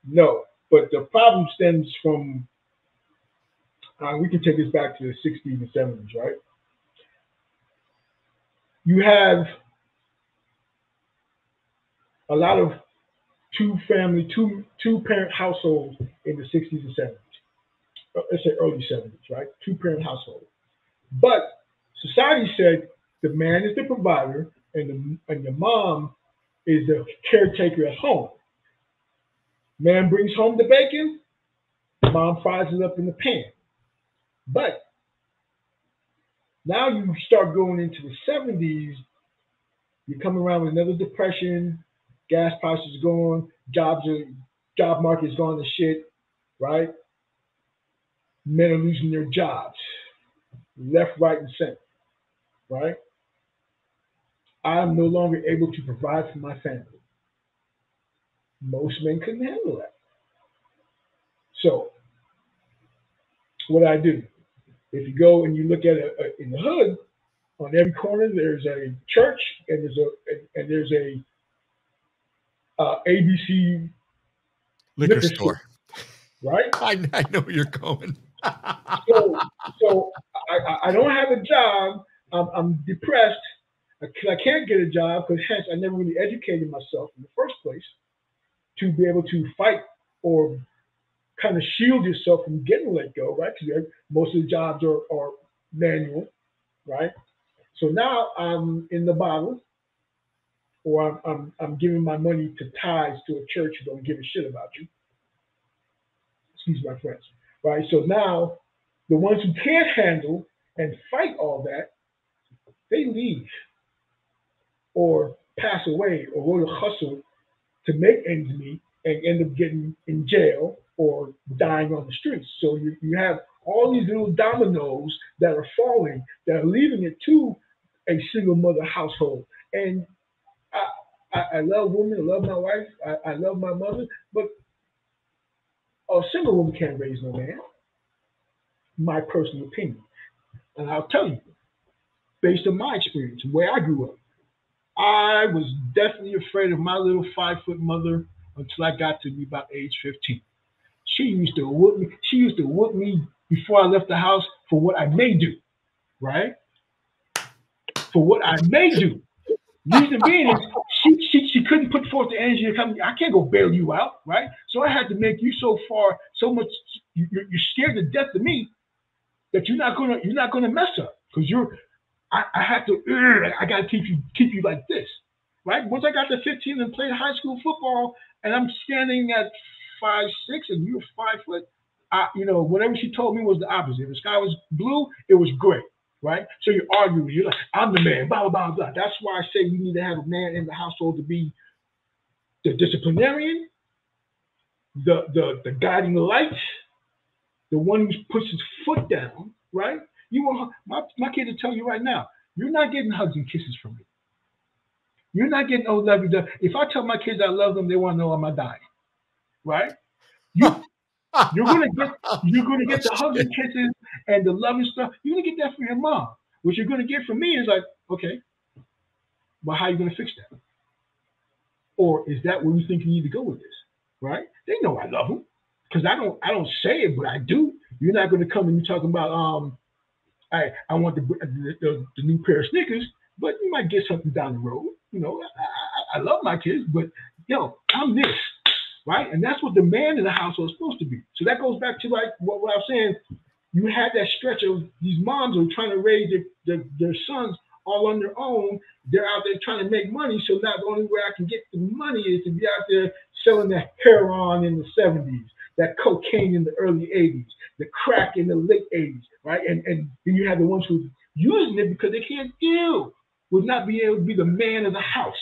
No, but the problem stems from, we can take this back to the 60s and 70s, right? You have a lot of two-parent households in the 60s and 70s. Let's say early 70s, right? Two-parent household. But society said the man is the provider and the mom is the caretaker at home. Man brings home the bacon, mom fries it up in the pan. But now you start going into the 70s, you come around with another depression, gas prices going, job market's going to shit, right? Men are losing their jobs, left, right, and center, right? I'm no longer able to provide for my family. Most men couldn't handle that. So what I do, if you go and you look at in the hood, on every corner there's a church and there's a ABC liquor store, right? I know where you're going. so I don't have a job. I'm depressed because I can't get a job because hence I never really educated myself in the first place to be able to fight or kind of shield yourself from getting let go, right? Because most of the jobs are manual, right? So now I'm in the bottle, or I'm giving my money to ties to a church who don't give a shit about you. Excuse my friends, right? So now the ones who can't handle and fight all that, they leave or pass away or go to hustle to make ends meet and end up getting in jail or dying on the streets. So you have all these little dominoes that are falling, that are leaving it to a single mother household. And I love women, I love my wife, I love my mother, but a single woman can't raise no man. My personal opinion. And I'll tell you, based on my experience, where I grew up, I was definitely afraid of my little 5-foot mother until I got to be about age 15. She used to whoop me. She used to whoop me before I left the house for what I may do, right? For what I may do. Reason being is she couldn't put forth the energy to come. I can't go bail you out, right? So I had to make you so much. You're scared to death of me that you're not gonna mess up because I have to. I gotta keep you like this, right? Once I got to 15 and played high school football, and I'm standing at 5'6" and you're 5 foot, whatever she told me was the opposite. If the sky was blue, it was gray, right? So you're arguing. You're like, I'm the man. Blah blah blah blah. That's why I say you need to have a man in the household to be the disciplinarian, the guiding light, the one who puts his foot down, right? You want my kid to tell you right now, you're not getting hugs and kisses from me. You're not getting love you. If I tell my kids I love them, they want to know am I dying, right? You're gonna get the hugs and kisses and the love and stuff. You're gonna get that from your mom. What you're gonna get from me is like, okay, well, how are you gonna fix that? Or is that where you think you need to go with this, right? They know I love them. because I don't say it, but I do. You're not going to come and you're talking about I want the new pair of sneakers, but you might get something down the road. You know, I love my kids, but yo, I'm this, right? And that's what the man in the household is supposed to be. So that goes back to like what I was saying. You had that stretch of these moms who are trying to raise their sons all on their own. They're out there trying to make money. So now the only way I can get the money is to be out there selling that heroin in the 70s, that cocaine in the early 80s, the crack in the late 80s, right? And then you have the ones who are using it because they can't deal with not being able to be the man of the house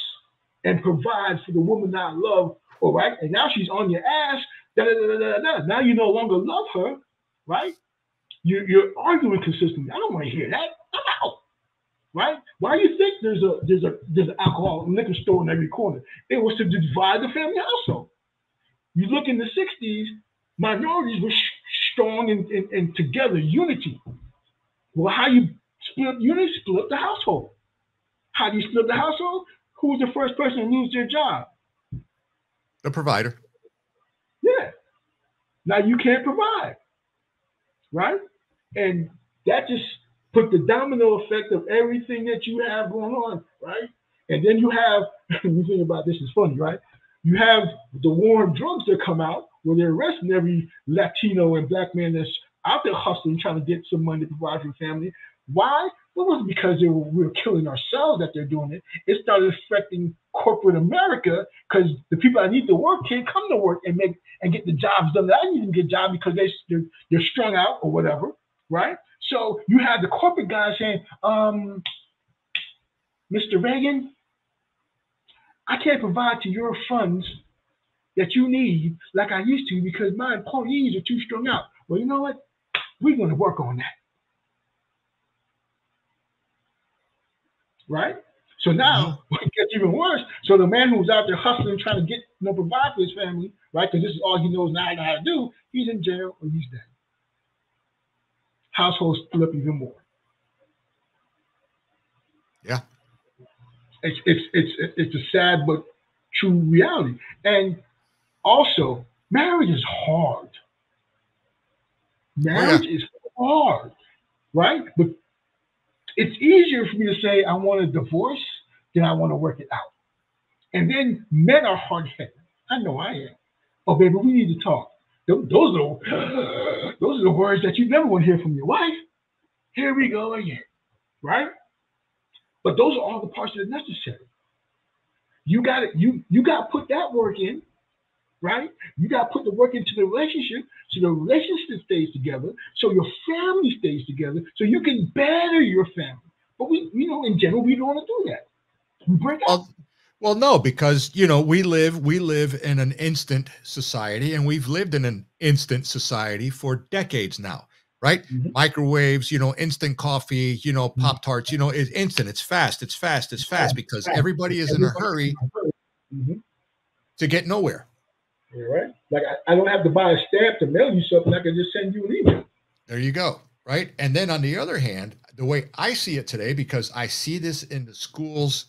and provide for the woman that I love, all right? And now she's on your ass. Da, da, da, da, da. Now you no longer love her, right? You're arguing consistently. I don't want to hear that. I'm out, right? Why do you think there's an alcohol and liquor store in every corner? It was to divide the family household. You look in the 60s, minorities were strong and together, unity. Well, how you split unity? Split the household. How do you split the household? Who's the first person to lose their job? The provider. Yeah. Now you can't provide, right? And that just put the domino effect of everything that you have going on, right? And then you have, you think about this is funny, right? You have the war on drugs that come out where they're arresting every Latino and black man that's out there hustling, trying to get some money to provide for the family. Why? Well, it wasn't because we were killing ourselves that they're doing it. It started affecting corporate America because the people that need to work can't come to work and get the jobs done. I didn't even get jobs because they're strung out or whatever, right? So you have the corporate guys saying, Mr. Reagan, I can't provide to your funds that you need like I used to because my employees are too strung out. Well, you know what? We're going to work on that. Right? So now it gets even worse. So the man who's out there hustling, trying to get, provide for his family, right? Because this is all he knows now how to do, he's in jail or he's dead. Households split up even more. Yeah. It's a sad but true reality. And also, marriage is hard. Marriage is hard, right? But it's easier for me to say I want a divorce than I want to work it out. And then men are hard-headed. I know I am. Oh, baby, we need to talk. Those are the words that you never want to hear from your wife. Here we go again, right? But those are all the parts that are necessary. You got to put that work in, right? You got to put the work into the relationship so the relationship stays together, so your family stays together, so you can better your family. But we, in general, we don't want to do that. We break up. Well, no, because we live in an instant society, and we've lived in an instant society for decades now, right? Mm-hmm. Microwaves, instant coffee, Pop-Tarts, it's instant, it's fast because everybody is in a hurry to get nowhere. You're right. Like I don't have to buy a stamp to mail you something. I can just send you an email. There you go. Right. And then on the other hand, the way I see it today, because I see this in the schools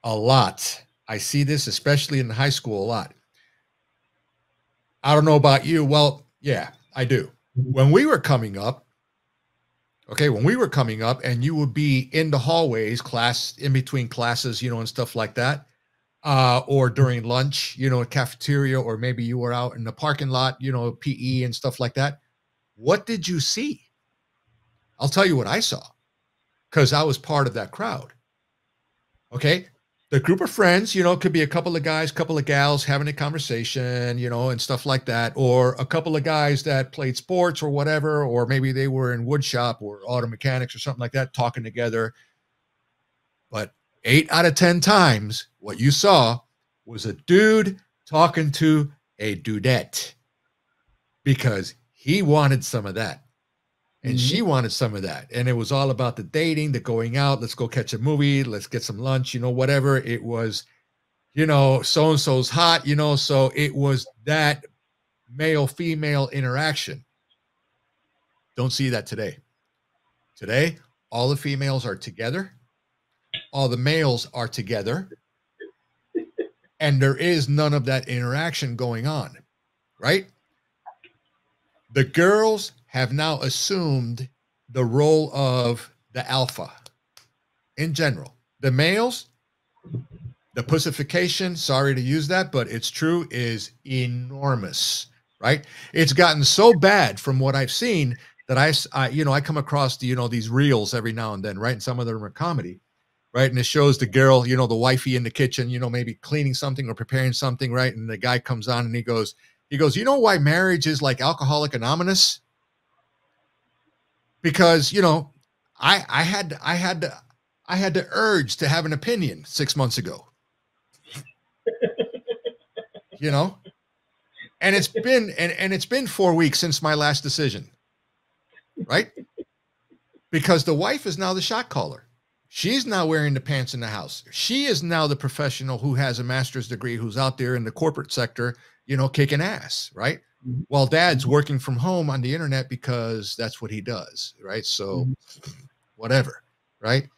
a lot. I see this, especially in high school, a lot. I don't know about you. Well, yeah, I do. When we were coming up, and you would be in the hallways, in between classes, and stuff like that. Or during lunch, cafeteria, or maybe you were out in the parking lot, PE and stuff like that. What did you see? I'll tell you what I saw, because I was part of that crowd. Okay. The group of friends, could be a couple of guys, couple of gals having a conversation, and stuff like that. Or a couple of guys that played sports or whatever, or maybe they were in wood shop or auto mechanics or something like that, talking together. But 8 out of 10 times, what you saw was a dude talking to a dudette because he wanted some of that. And she wanted some of that. And it was all about the dating, the going out. Let's go catch a movie. Let's get some lunch, whatever. It was, so-and-so's hot, so it was that male-female interaction. Don't see that today. Today, all the females are together. All the males are together. And there is none of that interaction going on, right? The girls have now assumed the role of the alpha in general. The males, the pussification, sorry to use that, but it's true, is enormous, right? It's gotten so bad from what I've seen that I come across these reels every now and then, right? And some of them are comedy, right? And it shows the girl, the wifey in the kitchen, maybe cleaning something or preparing something, right? And the guy comes on and he goes, you know why marriage is like Alcoholic Anonymous? Because, I had the urge to have an opinion 6 months ago, and it's been 4 weeks since my last decision, right? Because the wife is now the shot caller. She's now wearing the pants in the house. She is now the professional who has a master's degree, who's out there in the corporate sector, kicking ass, right? Mm-hmm. While dad's working from home on the internet because that's what he does, right? So whatever, right?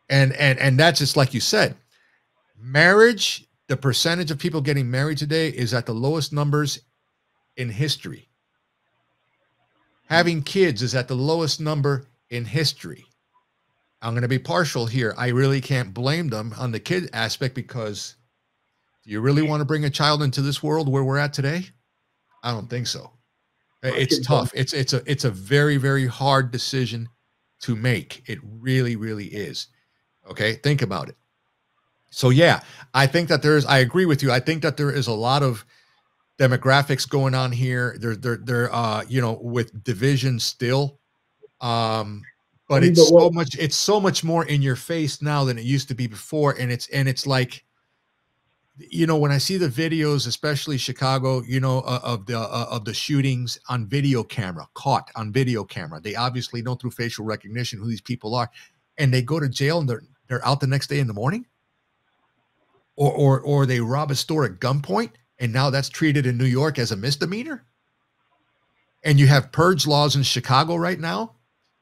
And that's just like you said, marriage, the percentage of people getting married today is at the lowest numbers in history. Having kids is at the lowest number in history. I'm going to be partial here. I really can't blame them on the kid aspect, because do you really want to bring a child into this world where we're at today? I don't think so. It's tough. It's a very, very hard decision to make. It really, really is. Okay. Think about it. So yeah, I think that I agree with you. I think that there is a lot of demographics going on here. They're with division still. But it's so much more in your face now than it used to be before. And it's like, when I see the videos, especially Chicago, of the shootings on video camera, caught on video camera, they obviously know through facial recognition who these people are, and they go to jail and they're out the next day in the morning, or they rob a store at gunpoint, and now that's treated in New York as a misdemeanor. And you have purge laws in Chicago right now,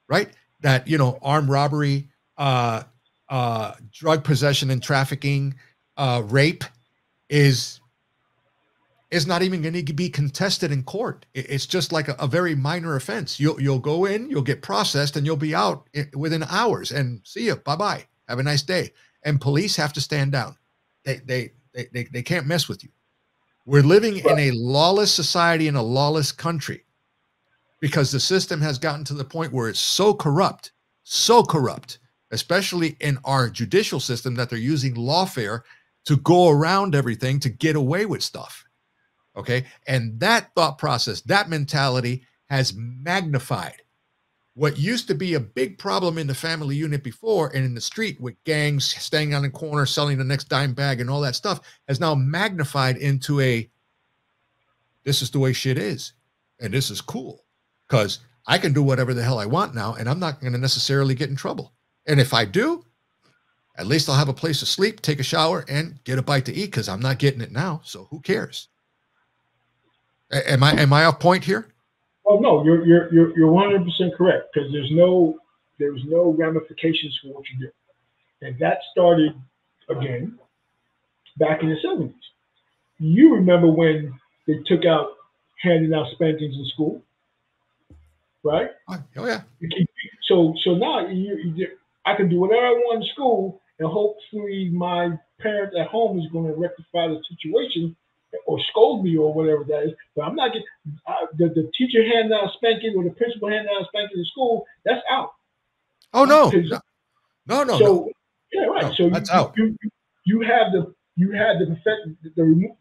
right? That, armed robbery, drug possession and trafficking, rape is not even going to be contested in court. It's just like a very minor offense. You'll go in, you'll get processed, and you'll be out within hours, and see you. Bye-bye. Have a nice day. And police have to stand down. They can't mess with you. We're living in a lawless society, in a lawless country, because the system has gotten to the point where it's so corrupt, especially in our judicial system, that they're using lawfare to go around everything to get away with stuff. Okay. And that thought process, that mentality has magnified what used to be a big problem in the family unit before, and in the street with gangs staying on the corner, selling the next dime bag and all that stuff, has now magnified into this is the way shit is. And this is cool, because I can do whatever the hell I want now, and I'm not going to necessarily get in trouble. And if I do, at least I'll have a place to sleep, take a shower, and get a bite to eat, because I'm not getting it now. So who cares? Am I off point here? Oh no, you're 100% correct, because there's no ramifications for what you do, and that started again back in the 70s. You remember when they took out handing out spankings in school, right? Oh yeah. So now I can do whatever I want in school, and hopefully my parent at home is going to rectify the situation or scold me or whatever that is. But I'm not getting the teacher handing out spanking or the principal handing out spanking in school. That's out. Oh no. So yeah, right. No, so that's out. You had the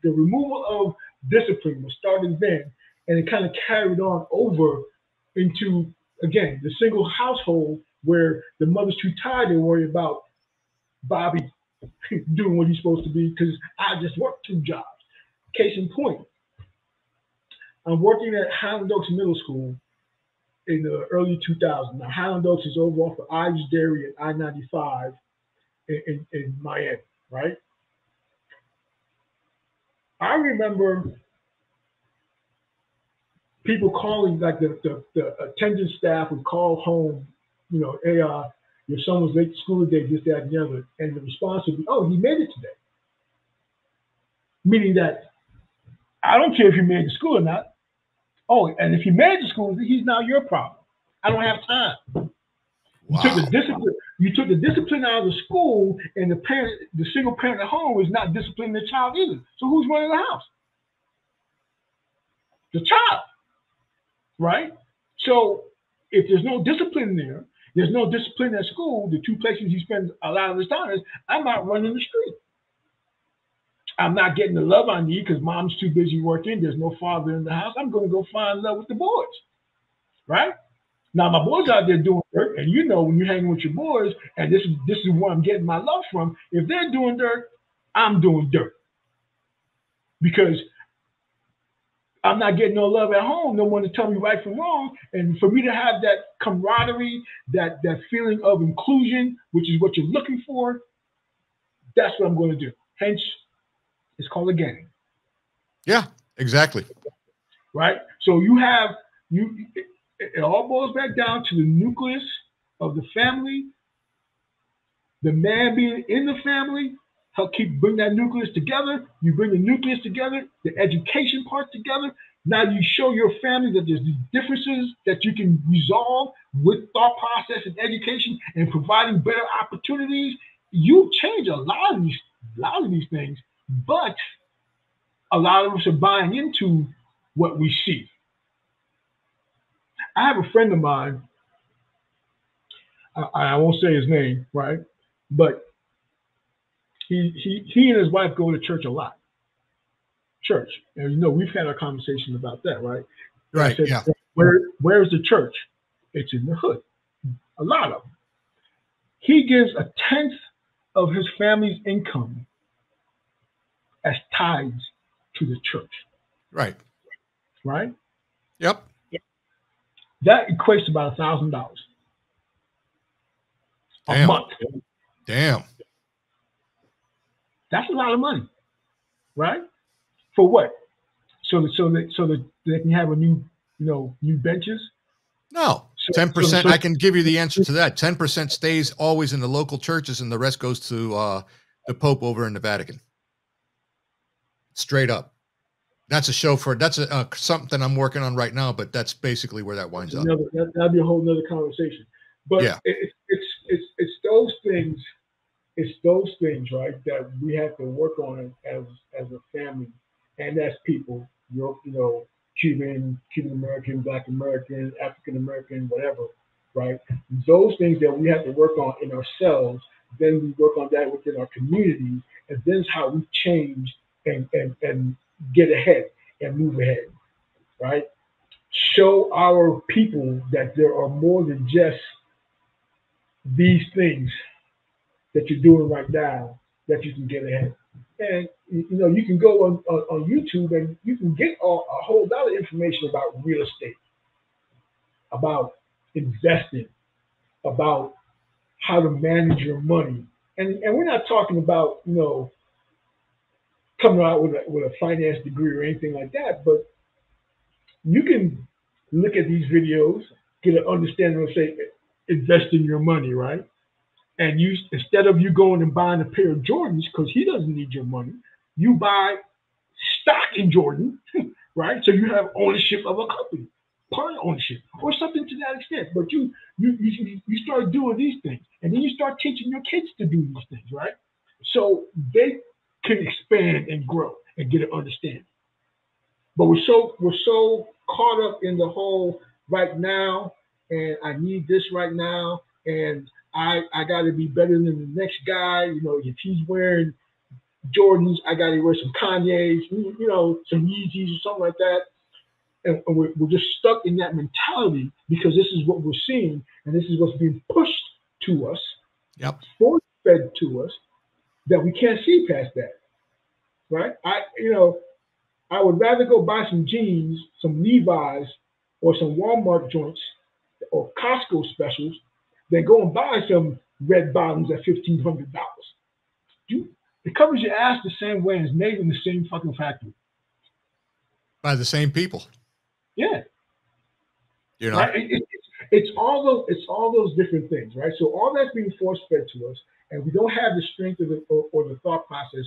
removal of discipline was started then, and it kind of carried on over into, again, the single household where the mother's too tired to worry about Bobby doing what he's supposed to be, because I just worked 2 jobs. Case in point, I'm working at Highland Oaks Middle School in the early 2000s. Now, Highland Oaks is over off of Ives Dairy and I-95 in Miami, right? I remember people calling, like the attendance staff would call home, hey, your son was late to school today, this, that, and the other. And the response would be, oh, he made it today. Meaning that I don't care if you made it to school or not. Oh, and if you manage the school, he's now your problem. I don't have time. You Wow. took the discipline. You took the discipline out of the school, and the single parent at home, is not disciplining the child either. So who's running the house? The child, right? So if there's no discipline there, there's no discipline at school. The two places he spends a lot of his time is, I'm not running the street. I'm not getting the love I need because mom's too busy working. There's no father in the house. I'm going to go find love with the boys, right? Now my boys out there doing dirt, and you know when you're hanging with your boys, and this is where I'm getting my love from. If they're doing dirt, I'm doing dirt because I'm not getting no love at home. No one to tell me right from wrong, and for me to have that camaraderie, that feeling of inclusion, which is what you're looking for, that's what I'm going to do. Hence, it's called a gang. Yeah, exactly. Right. So it all boils back down to the nucleus of the family, the man being in the family, help bring that nucleus together. You bring the nucleus together, the education part together. Now you show your family that there's these differences that you can resolve with thought process and education and providing better opportunities. You change a lot of these things, but a lot of us are buying into what we see. I have a friend of mine, I won't say his name, right? But he and his wife go to church a lot. Church. And you know, we've had a conversation about that, right? Right. I said, yeah. Where's the church? It's in the hood. A lot of them. He gives 1/10 of his family's income as tithes to the church. Right. Right? Yep. That equates to about $1,000 a month. Damn. That's a lot of money, right? For what? So that they can have new benches. No, 10%. I can give you the answer to that. 10% stays always in the local churches, and the rest goes to the Pope over in the Vatican. Straight up. That's a show for that's something I'm working on right now, but that's basically where that winds up. That'd be a whole nother conversation. But yeah, it's those things. It's those things, right, that we have to work on as a family and as people. Cuban American, Black American, African American, whatever, right? Those things that we have to work on in ourselves. Then we work on that within our community, and then it's how we change and get ahead and move ahead, right? Show our people that there are more than just these things that you're doing right now that you can get ahead. And you can go on YouTube and you can get a whole lot of information about real estate, about investing, about how to manage your money. And we're not talking about coming out with a finance degree or anything like that, but you can look at these videos, get an understanding of, say, invest in your money, right? And instead of you going and buying a pair of Jordans because he doesn't need your money, you buy stock in Jordan, right? So you have ownership of a company, part ownership, or something to that extent. But you start doing these things, and then you start teaching your kids to do these things, right? So they can expand and grow and get an understanding. But we're so caught up in the whole right now, and I need this right now, and I got to be better than the next guy. If he's wearing Jordans, I got to wear some Kanye's, some Yeezys or something like that. And we're just stuck in that mentality because this is what we're seeing, and this is what's being pushed to us, force-fed to us, that we can't see past that, right? I would rather go buy some jeans, some Levi's, or some Walmart joints, or Costco specials, than go and buy some red bottoms at $1,500. It covers your ass the same way and is made in the same fucking factory. By the same people. Yeah. Right? It's all those different things, right? So all that's being force fed to us, and we don't have the strength of it or the thought process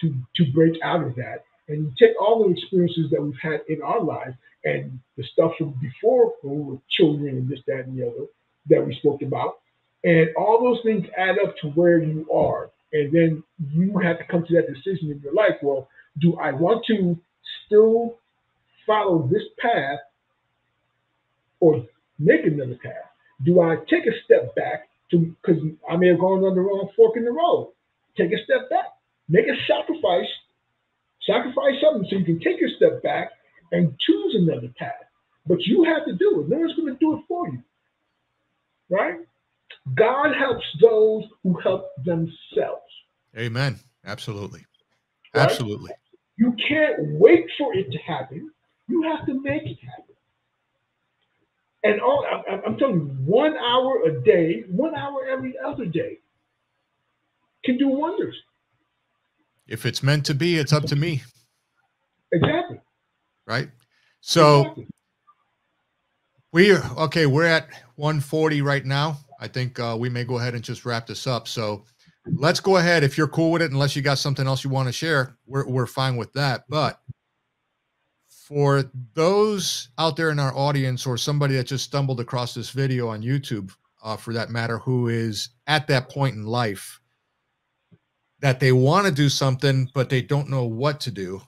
to break out of that. And you take all the experiences that we've had in our life and the stuff from before when we were children and this, that, and the other that we spoke about. And all those things add up to where you are. And then you have to come to that decision in your life. Well, do I want to still follow this path or make another path? Do I take a step back because I may have gone on the wrong fork in the road? Take a step back, make a sacrifice something so you can take a step back and choose another path. But you have to do it. No one's going to do it for you, right? God helps those who help themselves. Amen. Absolutely. Right? Absolutely. You can't wait for it to happen. You have to make it happen. And I'm telling you, 1 hour a day, 1 hour every other day can do wonders. If it's meant to be, it's up to me. Exactly. Right? So exactly. we're at 1:40 right now. I think we may go ahead and just wrap this up. So let's go ahead. If you're cool with it, unless you got something else you want to share, we're fine with that. But for those out there in our audience or somebody that just stumbled across this video on YouTube, for that matter, who is at that point in life that they want to do something, but they don't know what to do.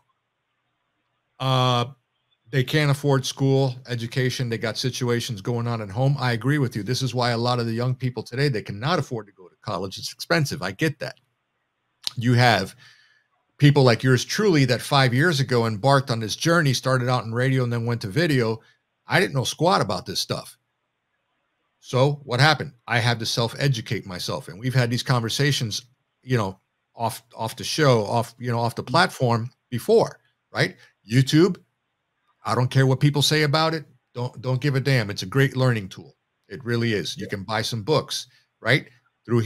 They can't afford school, education. They got situations going on at home. I agree with you. This is why a lot of the young people today, they cannot afford to go to college. It's expensive. I get that. You have people like yours truly that 5 years ago embarked on this journey, started out in radio and then went to video. I didn't know squat about this stuff. So what happened? I had to self-educate myself. And we've had these conversations, off the show, off the platform before, right? YouTube, I don't care what people say about it. Don't give a damn. It's a great learning tool. It really is. You can buy some books, right? Through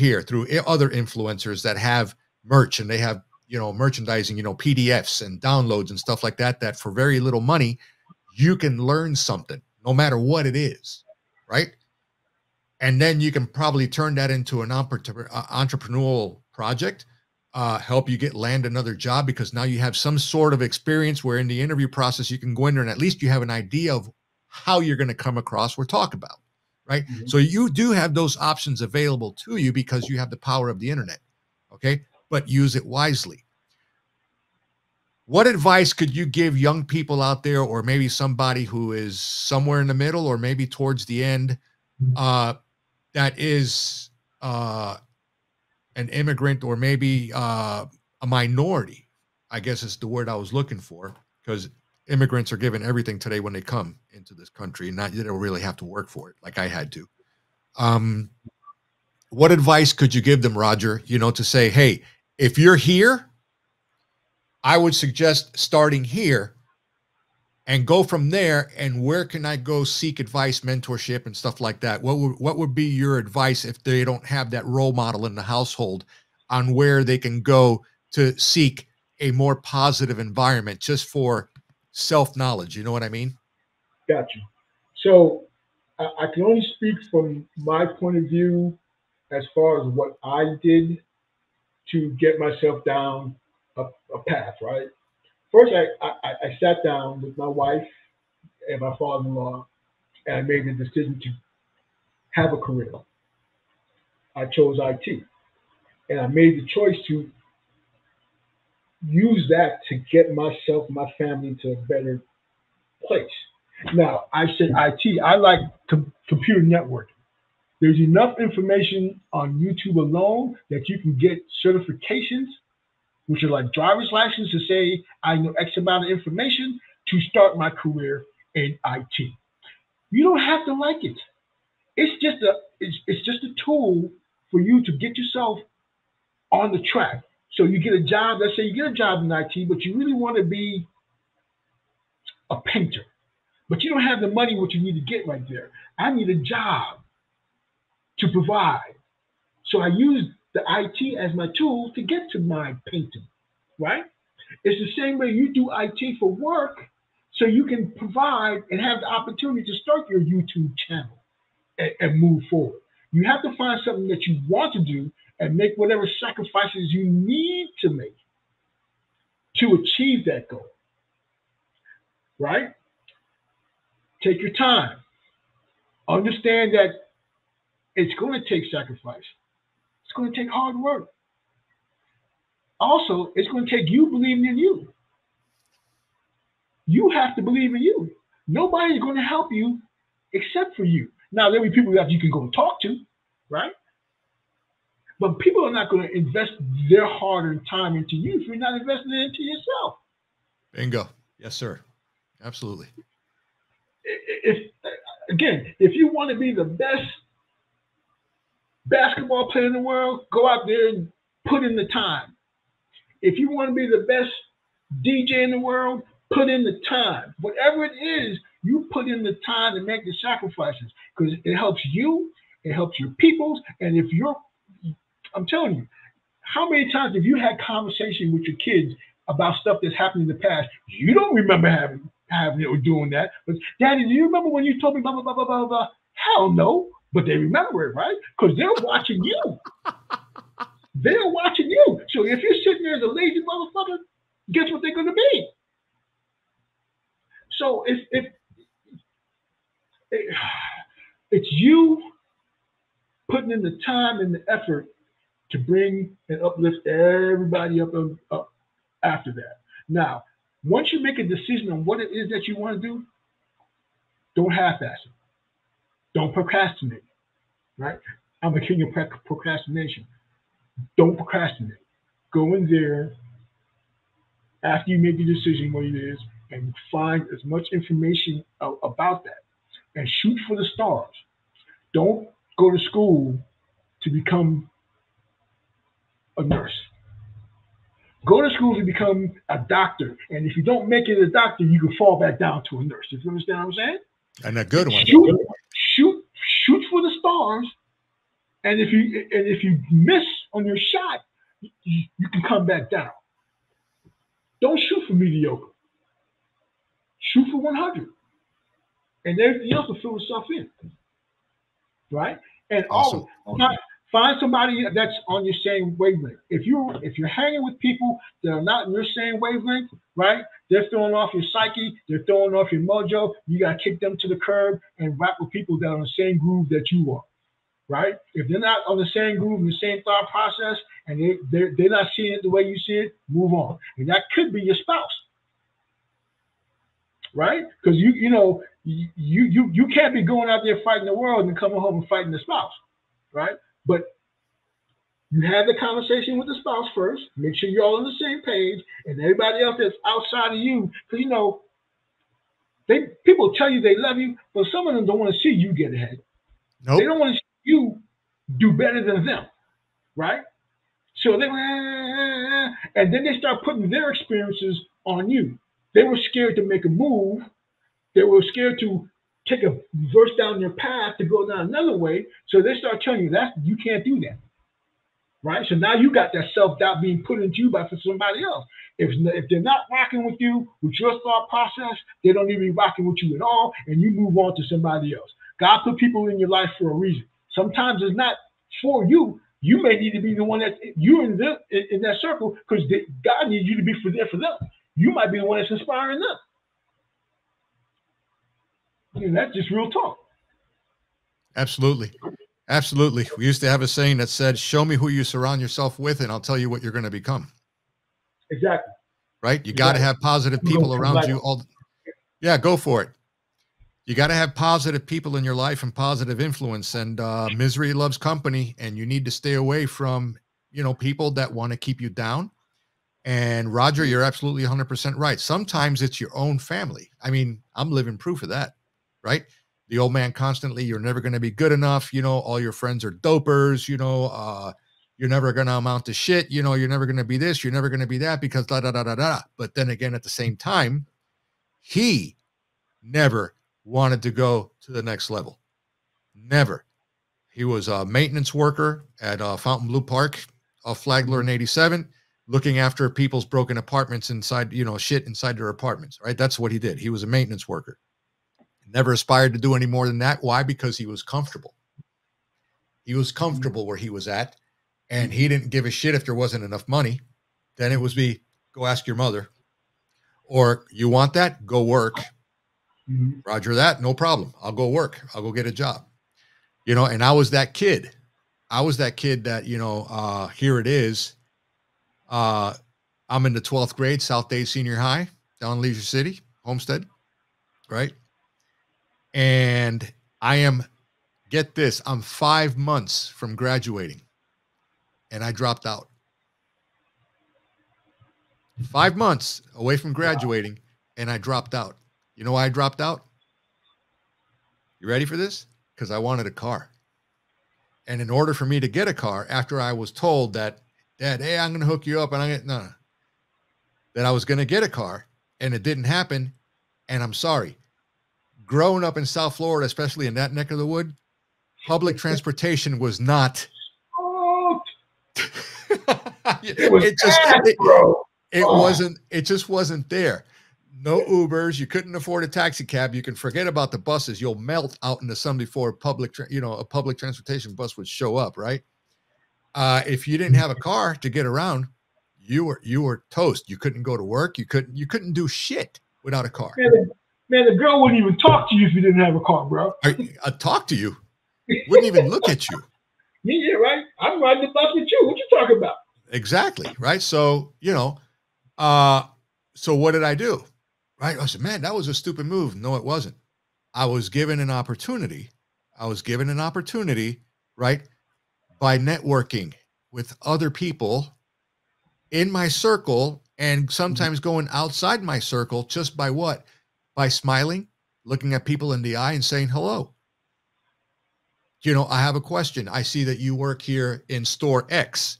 other influencers that have merch and they have, merchandising, PDFs and downloads and stuff like that, that for very little money, you can learn something no matter what it is, right? And then you can probably turn that into an entrepreneurial project, help you land another job, because now you have some sort of experience where in the interview process, you can go in there and at least you have an idea of how you're going to come across or talk about, right? Mm-hmm. So you do have those options available to you because you have the power of the internet, okay? But use it wisely. What advice could you give young people out there, or maybe somebody who is somewhere in the middle or maybe towards the end, that is an immigrant or maybe a minority, I guess is the word I was looking for, because immigrants are given everything today when they come into this country, and they don't really have to work for it like I had to. What advice could you give them, Rodger, to say, hey, if you're here, I would suggest starting here and go from there. And where can I go seek advice, mentorship, and stuff like that? What would be your advice if they don't have that role model in the household on where they can go to seek a more positive environment just for self-knowledge? You know what I mean? Gotcha. So I can only speak from my point of view as far as what I did to get myself down a path, right? First, I sat down with my wife and my father-in-law, and I made the decision to have a career. I chose IT, and I made the choice to use that to get myself and my family to a better place. Now, I said IT. I like computer networking. There's enough information on YouTube alone that you can get certifications, which are like driver's license, to say I know X amount of information to start my career in IT. You don't have to like it. It's just a tool for you to get yourself on the track. So you get a job. Let's say you get a job in IT, but you really want to be a painter, but you don't have the money what you need to get right there. I need a job to provide. So I use the IT as my tool to get to my painting, right? It's the same way you do IT for work, so you can provide and have the opportunity to start your YouTube channel and move forward. You have to find something that you want to do and make whatever sacrifices you need to make to achieve that goal, right? Take your time. Understand that it's going to take sacrifice. It's going to take hard work. Also, it's going to take you believing in you. You have to believe in you. Nobody's going to help you except for you. Now, there'll be people that you can go and talk to, right? But people are not going to invest their hard-earned time into you if you're not investing it into yourself. Bingo. Yes, sir. Absolutely. If you want to be the best basketball player in the world, go out there and put in the time. If you want to be the best DJ in the world, put in the time. Whatever it is, you put in the time to make the sacrifices, because it helps you, it helps your peoples, and if you're, I'm telling you, how many times have you had conversation with your kids about stuff that's happened in the past? You don't remember having it or doing that, but Daddy, do you remember when you told me blah, blah, blah, blah, blah, blah? Hell no, but they remember it, right? Because they're watching you. They're watching you. So if you're sitting there as a lazy motherfucker, guess what they're going to be? So it's you putting in the time and the effort to bring and uplift everybody up after that. Now, once you make a decision on what it is that you want to do, don't half-ass it. Don't procrastinate, right? I'm a king of procrastination. Don't procrastinate. Go in there after you make the decision what it is and find as much information about that and shoot for the stars. Don't go to school to become a nurse. Go to school to become a doctor. And if you don't make it a doctor, you can fall back down to a nurse. If you understand what I'm saying? And a good one. Shoot for the stars. And if you miss on your shot, you can come back down. Don't shoot for mediocre. Shoot for 100. And everything else will fill itself in. Right? And awesome. Find somebody that's on your same wavelength. If you're hanging with people that are not in your same wavelength, right? They're throwing off your psyche, they're throwing off your mojo. You gotta kick them to the curb and rap with people that are on the same groove that you are, right? If they're not on the same groove and the same thought process, and they're not seeing it the way you see it, move on. And that could be your spouse, right? Because you can't be going out there fighting the world and coming home and fighting the spouse, right? But you have the conversation with the spouse first. Make sure you're all on the same page, and everybody else that's outside of you, because people tell you they love you, but some of them don't want to see you get ahead. Nope. They don't want to see you do better than them, right? So and then they start putting their experiences on you. They were scared to make a move. They were scared to take a verse down their path to go down another way. So they start telling you that you can't do that, right? So now you got that self-doubt being put into you by somebody else. If they're not rocking with you, with your thought process, they don't even be rocking with you at all, and you move on to somebody else. God put people in your life for a reason. Sometimes it's not for you. You may need to be the one that you're in that circle, because God needs you to be there for them. You might be the one that's inspiring them. And that's just real talk. Absolutely. Absolutely. We used to have a saying that said, show me who you surround yourself with, and I'll tell you what you're going to become. Exactly. Right? You got to have positive people around you. Yeah, go for it. You got to have positive people in your life and positive influence, and misery loves company, and you need to stay away from, people that want to keep you down. And Rodger, you're absolutely 100% right. Sometimes it's your own family. I mean, I'm living proof of that, right? The old man constantly, you're never going to be good enough. All your friends are dopers, you're never going to amount to shit. You're never going to be this, you're never going to be that, because da, da, da, da, da. But then again, at the same time, he never wanted to go to the next level. Never. He was a maintenance worker at Fontainebleau Park off Flagler in 87, looking after people's broken apartments inside, shit inside their apartments, right? That's what he did. He was a maintenance worker. Never aspired to do any more than that. Why? Because he was comfortable. He was comfortable where he was at, and he didn't give a shit if there wasn't enough money. Then it was Go ask your mother. Or you want that? Go work. Roger that. No problem. I'll go work. I'll go get a job. You know, and I was that kid. I was that kid that, you know, here it is. I'm in the 12th grade, South Dade Senior High, down in Leisure City, Homestead, right? And I am, get this, I'm 5 months from graduating, and I dropped out. 5 months away from graduating, and I dropped out. You know why I dropped out? You ready for this? Because I wanted a car. And in order for me to get a car, after I was told that, Dad, hey, I'm going to hook you up, and I'm going to, no, that I was going to get a car, and it didn't happen. And I'm sorry. Growing up in South Florida, especially in that neck of the wood, public transportation was not. It just wasn't there. No Ubers. You couldn't afford a taxi cab. You can forget about the buses. You'll melt out in the sun before a public transportation bus would show up, right? If you didn't have a car to get around, you were toast. You couldn't go to work. You couldn't do shit without a car. Man, the girl wouldn't even talk to you if you didn't have a car, bro. Talk to you. Wouldn't even look at you. Yeah, right. I'm riding the bus with you. What you talking about? Exactly, right? So, you know, so what did I do? Right? I said, man, that was a stupid move. No, it wasn't. I was given an opportunity. Right? By networking with other people in my circle, and sometimes going outside my circle, just by what? By smiling, looking at people in the eye and saying hello. You know, I have a question. I see that you work here in store X.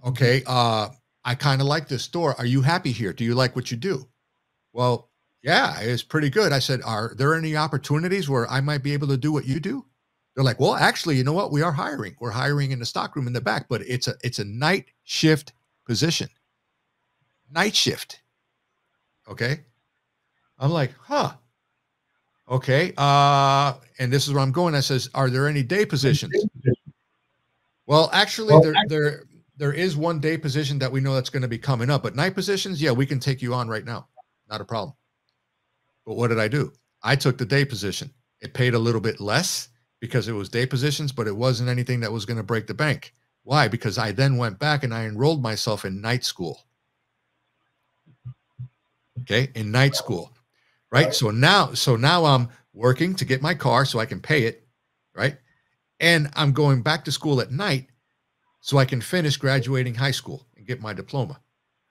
Okay. I kind of like this store. Are you happy here? Do you like what you do? Well, yeah, it's pretty good. I said, are there any opportunities where I might be able to do what you do? They're like, well, actually, you know what? We are hiring. We're hiring in the stockroom in the back, but it's a night shift position. Night shift. Okay. I'm like, huh. Okay. And this is where I'm going. I says, are there any day positions? Well, actually, there is one day position that we know that's going to be coming up, but night positions, yeah, we can take you on right now. Not a problem. But what did I do? I took the day position. It paid a little bit less because it was day positions, but it wasn't anything that was going to break the bank. Why? Because I then went back and I enrolled myself in night school. Okay. In night school. Right. So now I'm working to get my car so I can pay it. Right. And I'm going back to school at night so I can finish graduating high school and get my diploma.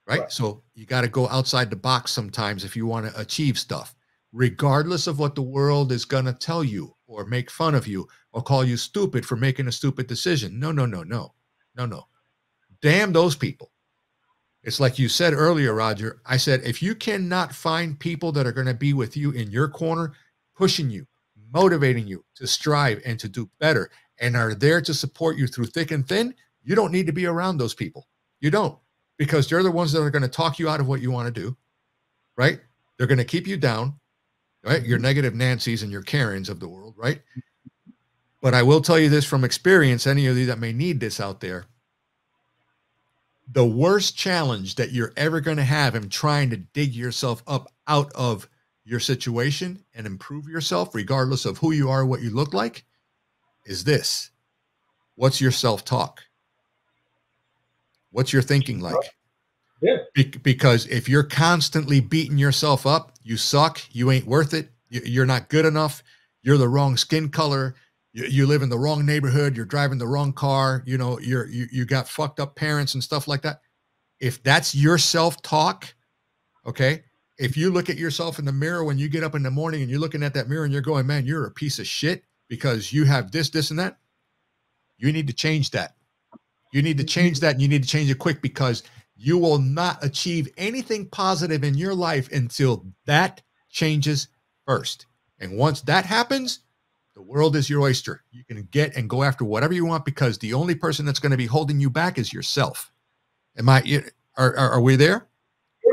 Right. So you got to go outside the box sometimes if you want to achieve stuff, regardless of what the world is going to tell you or make fun of you or call you stupid for making a stupid decision. No. Damn those people. It's like you said earlier, Roger. I said, if you cannot find people that are going to be with you in your corner, pushing you, motivating you to strive and to do better, and are there to support you through thick and thin, you don't need to be around those people. You don't, because they're the ones that are going to talk you out of what you want to do, right? They're going to keep you down, right? Your negative Nancys and your Karens of the world, right? But I will tell you this from experience, any of you that may need this out there, the worst challenge that you're ever going to have in trying to dig yourself up out of your situation and improve yourself, regardless of who you are, what you look like, is this. What's your self-talk? What's your thinking like? Yeah. Because if you're constantly beating yourself up, you suck, you ain't worth it, you're not good enough, you're the wrong skin color, you live in the wrong neighborhood, you're driving the wrong car, you know, you got fucked up parents and stuff like that. If that's your self-talk, okay, if you look at yourself in the mirror when you get up in the morning and you're looking at that mirror and you're going, man, you're a piece of shit because you have this, and that, you need to change that. You need to change that, and you need to change it quick, because you will not achieve anything positive in your life until that changes first. And once that happens, the world is your oyster. You can get and go after whatever you want, because the only person that's going to be holding you back is yourself. Are we there?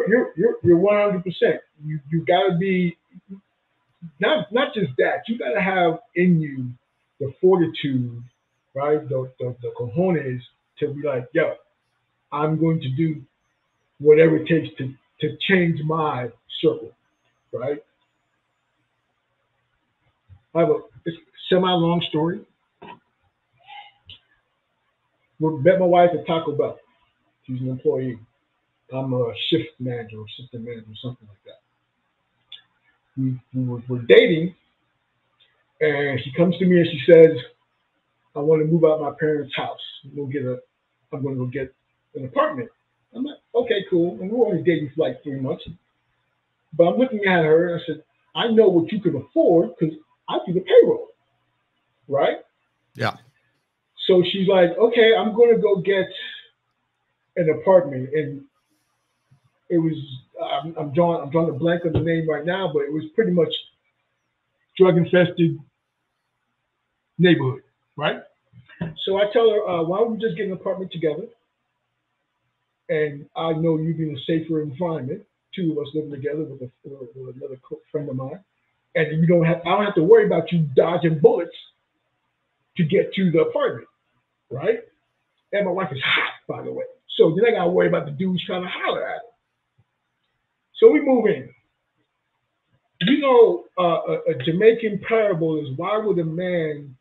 You're 100%. You got to be not just that. You got to have in you the fortitude, right? The cojones to be like, yo, I'm going to do whatever it takes to change my circle, right? I have a semi-long story. We met my wife at Taco Bell. She's an employee. I'm a shift manager or assistant manager, something like that. We're dating, and she comes to me and she says, I want to move out of my parents' house. I'm going to go get an apartment. I'm like, okay, cool. And we're only dating for like 3 months. But I'm looking at her and I said, I know what you can afford because I do the payroll, right? Yeah. So she's like, okay, I'm going to go get an apartment. And it was, I'm drawing a blank on the name right now, but it was pretty much drug-infested neighborhood, right? So I tell her, why don't we just get an apartment together? And I know you'd be in a safer environment, 2 of us living together with another friend of mine. And I don't have to worry about you dodging bullets to get to the apartment, right? And my wife is hot, by the way. So then I got to worry about the dudes trying to holler at her. So we move in. You know, a Jamaican parable is, why would a man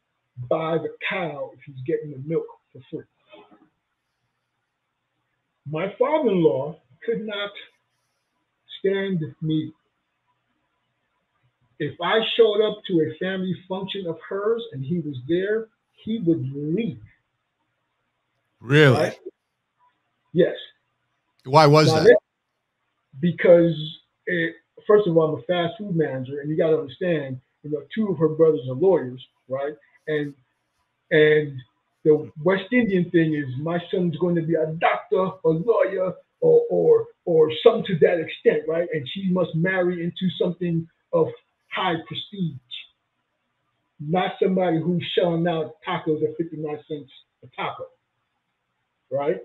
buy the cow if he's getting the milk for free? My father-in-law could not stand me. If I showed up to a family function of hers and he was there, he would leave. Really? Right? Yes. Why was that? Because, first of all, I'm a fast food manager, and you got to understand, 2 of her brothers are lawyers, right? And the West Indian thing is, my son's going to be a doctor, a lawyer, or something to that extent, right? And she must marry into something of high prestige, not somebody who's shelling out tacos at 59 cents a taco, right?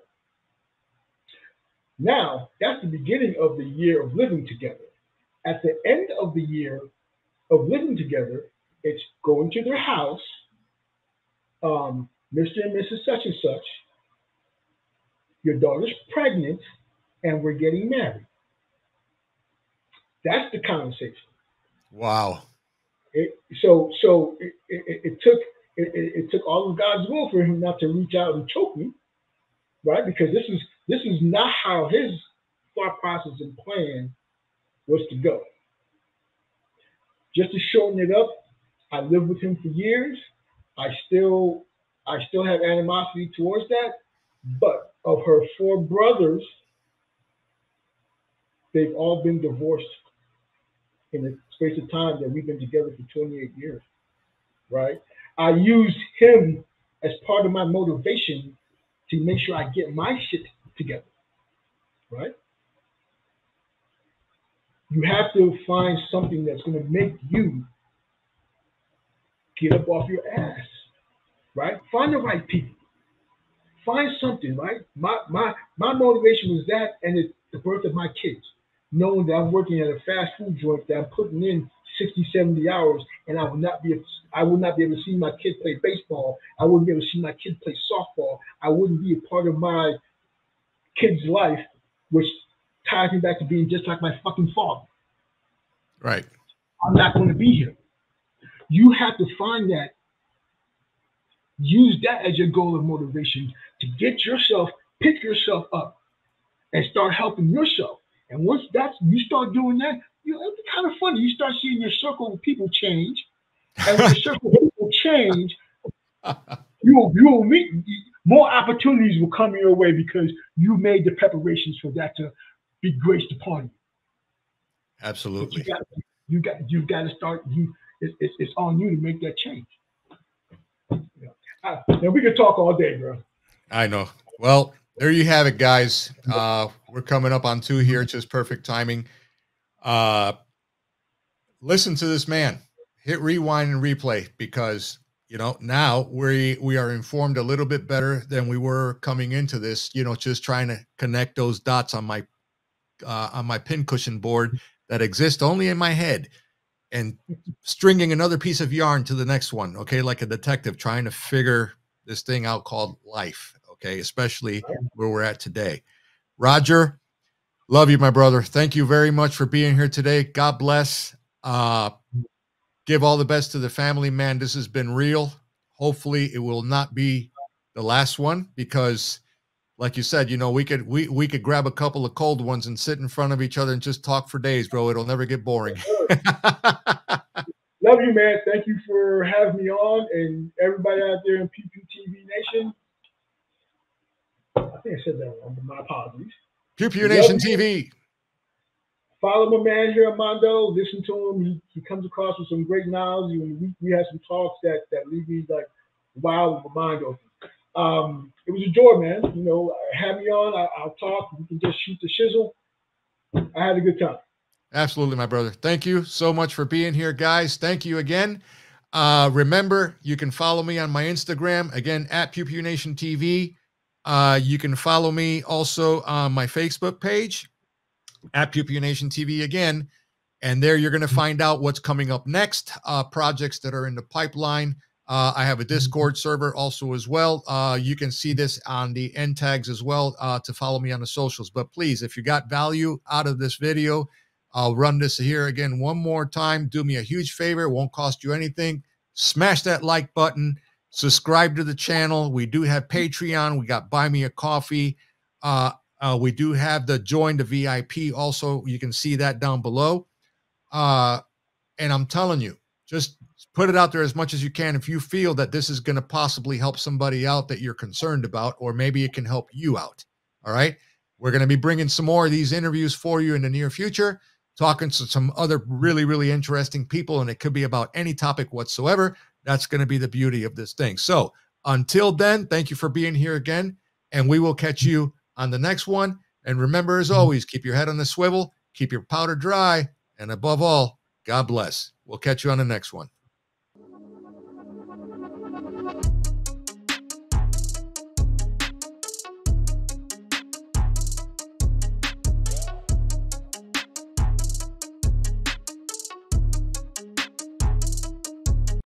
Now, that's the beginning of the year of living together. At the end of the year of living together, it's going to their house, Mr. and Mrs. such and such, your daughter's pregnant, and we're getting married. That's the conversation. Wow. It took all of God's will for him not to reach out and choke me, right? Because this is not how his thought process and plan was to go. Just to shorten it up, I lived with him for years. I still have animosity towards that, but of her 4 brothers, they've all been divorced in the space of time that we've been together for 28 years, right? I used him as part of my motivation to make sure I get my shit together, right? You have to find something that's going to make you get up off your ass, right? Find the right people. Find something, right? My motivation was that, and it's the birth of my kids. Knowing that I'm working at a fast food joint, that I'm putting in 60, 70 hours, and I will not be able to see my kid play baseball. I wouldn't be able to see my kid play softball. I wouldn't be a part of my kid's life, which ties me back to being just like my fucking father. Right. I'm not going to be here. You have to find that. Use that as your goal of motivation to pick yourself up and start helping yourself. And once you start doing that, it's kind of funny. You start seeing your circle of people change. And when your circle of people change, you will meet more opportunities will come your way because you made the preparations for that to be graced upon you. Absolutely. You got to start. It's on you to make that change. Now we can talk all day, bro. I know. Well, there you have it, guys. We're coming up on 2 here. Just perfect timing. Listen to this man. Hit rewind and replay because, now we are informed a little bit better than we were coming into this, just trying to connect those dots on my pincushion board that exist only in my head and stringing another piece of yarn to the next one. Okay. Like a detective trying to figure this thing out called life. Okay. Especially where we're at today. Rodger, Love you, my brother. Thank you very much for being here today. God bless. Give all the best to the family, man. This has been real. Hopefully it will not be the last one, because like you said, you know, we could grab a couple of cold ones and sit in front of each other and just talk for days, bro. It'll never get boring. Love you, man. Thank you for having me on, and everybody out there in PPTV Nation. I think I said that wrong, but my apologies. PewPewNationTV. Follow my man here, Armando. Listen to him. He comes across with some great knowledge. We had some talks that leave me like, wow, with my mind open. It was a joy, man. You know, have me on. I'll talk. We can just shoot the shizzle. I had a good time. Absolutely, my brother. Thank you so much for being here, guys. Thank you again. Remember, you can follow me on my Instagram, again, at PewPewNationTV. You can follow me also on my Facebook page, at PewPewNationTV again. And there you're going to find out what's coming up next, projects that are in the pipeline. I have a Discord server also as well. You can see this on the end tags as well to follow me on the socials. But please, if you got value out of this video, I'll run this here again one more time. Do me a huge favor. It won't cost you anything. Smash that like button. Subscribe to the channel. We do have Patreon. We got Buy Me a Coffee. We do have the Join the VIP also. You can see that down below. And I'm telling you, just put it out there as much as you can. If you feel that this is going to possibly help somebody out that you're concerned about, or maybe it can help you out. All right. We're going to be bringing some more of these interviews for you in the near future, talking to some other really, really interesting people. And it could be about any topic whatsoever. That's going to be the beauty of this thing. So until then, thank you for being here again. And we will catch you on the next one. And remember, as always, keep your head on the swivel, keep your powder dry, and above all, God bless. We'll catch you on the next one.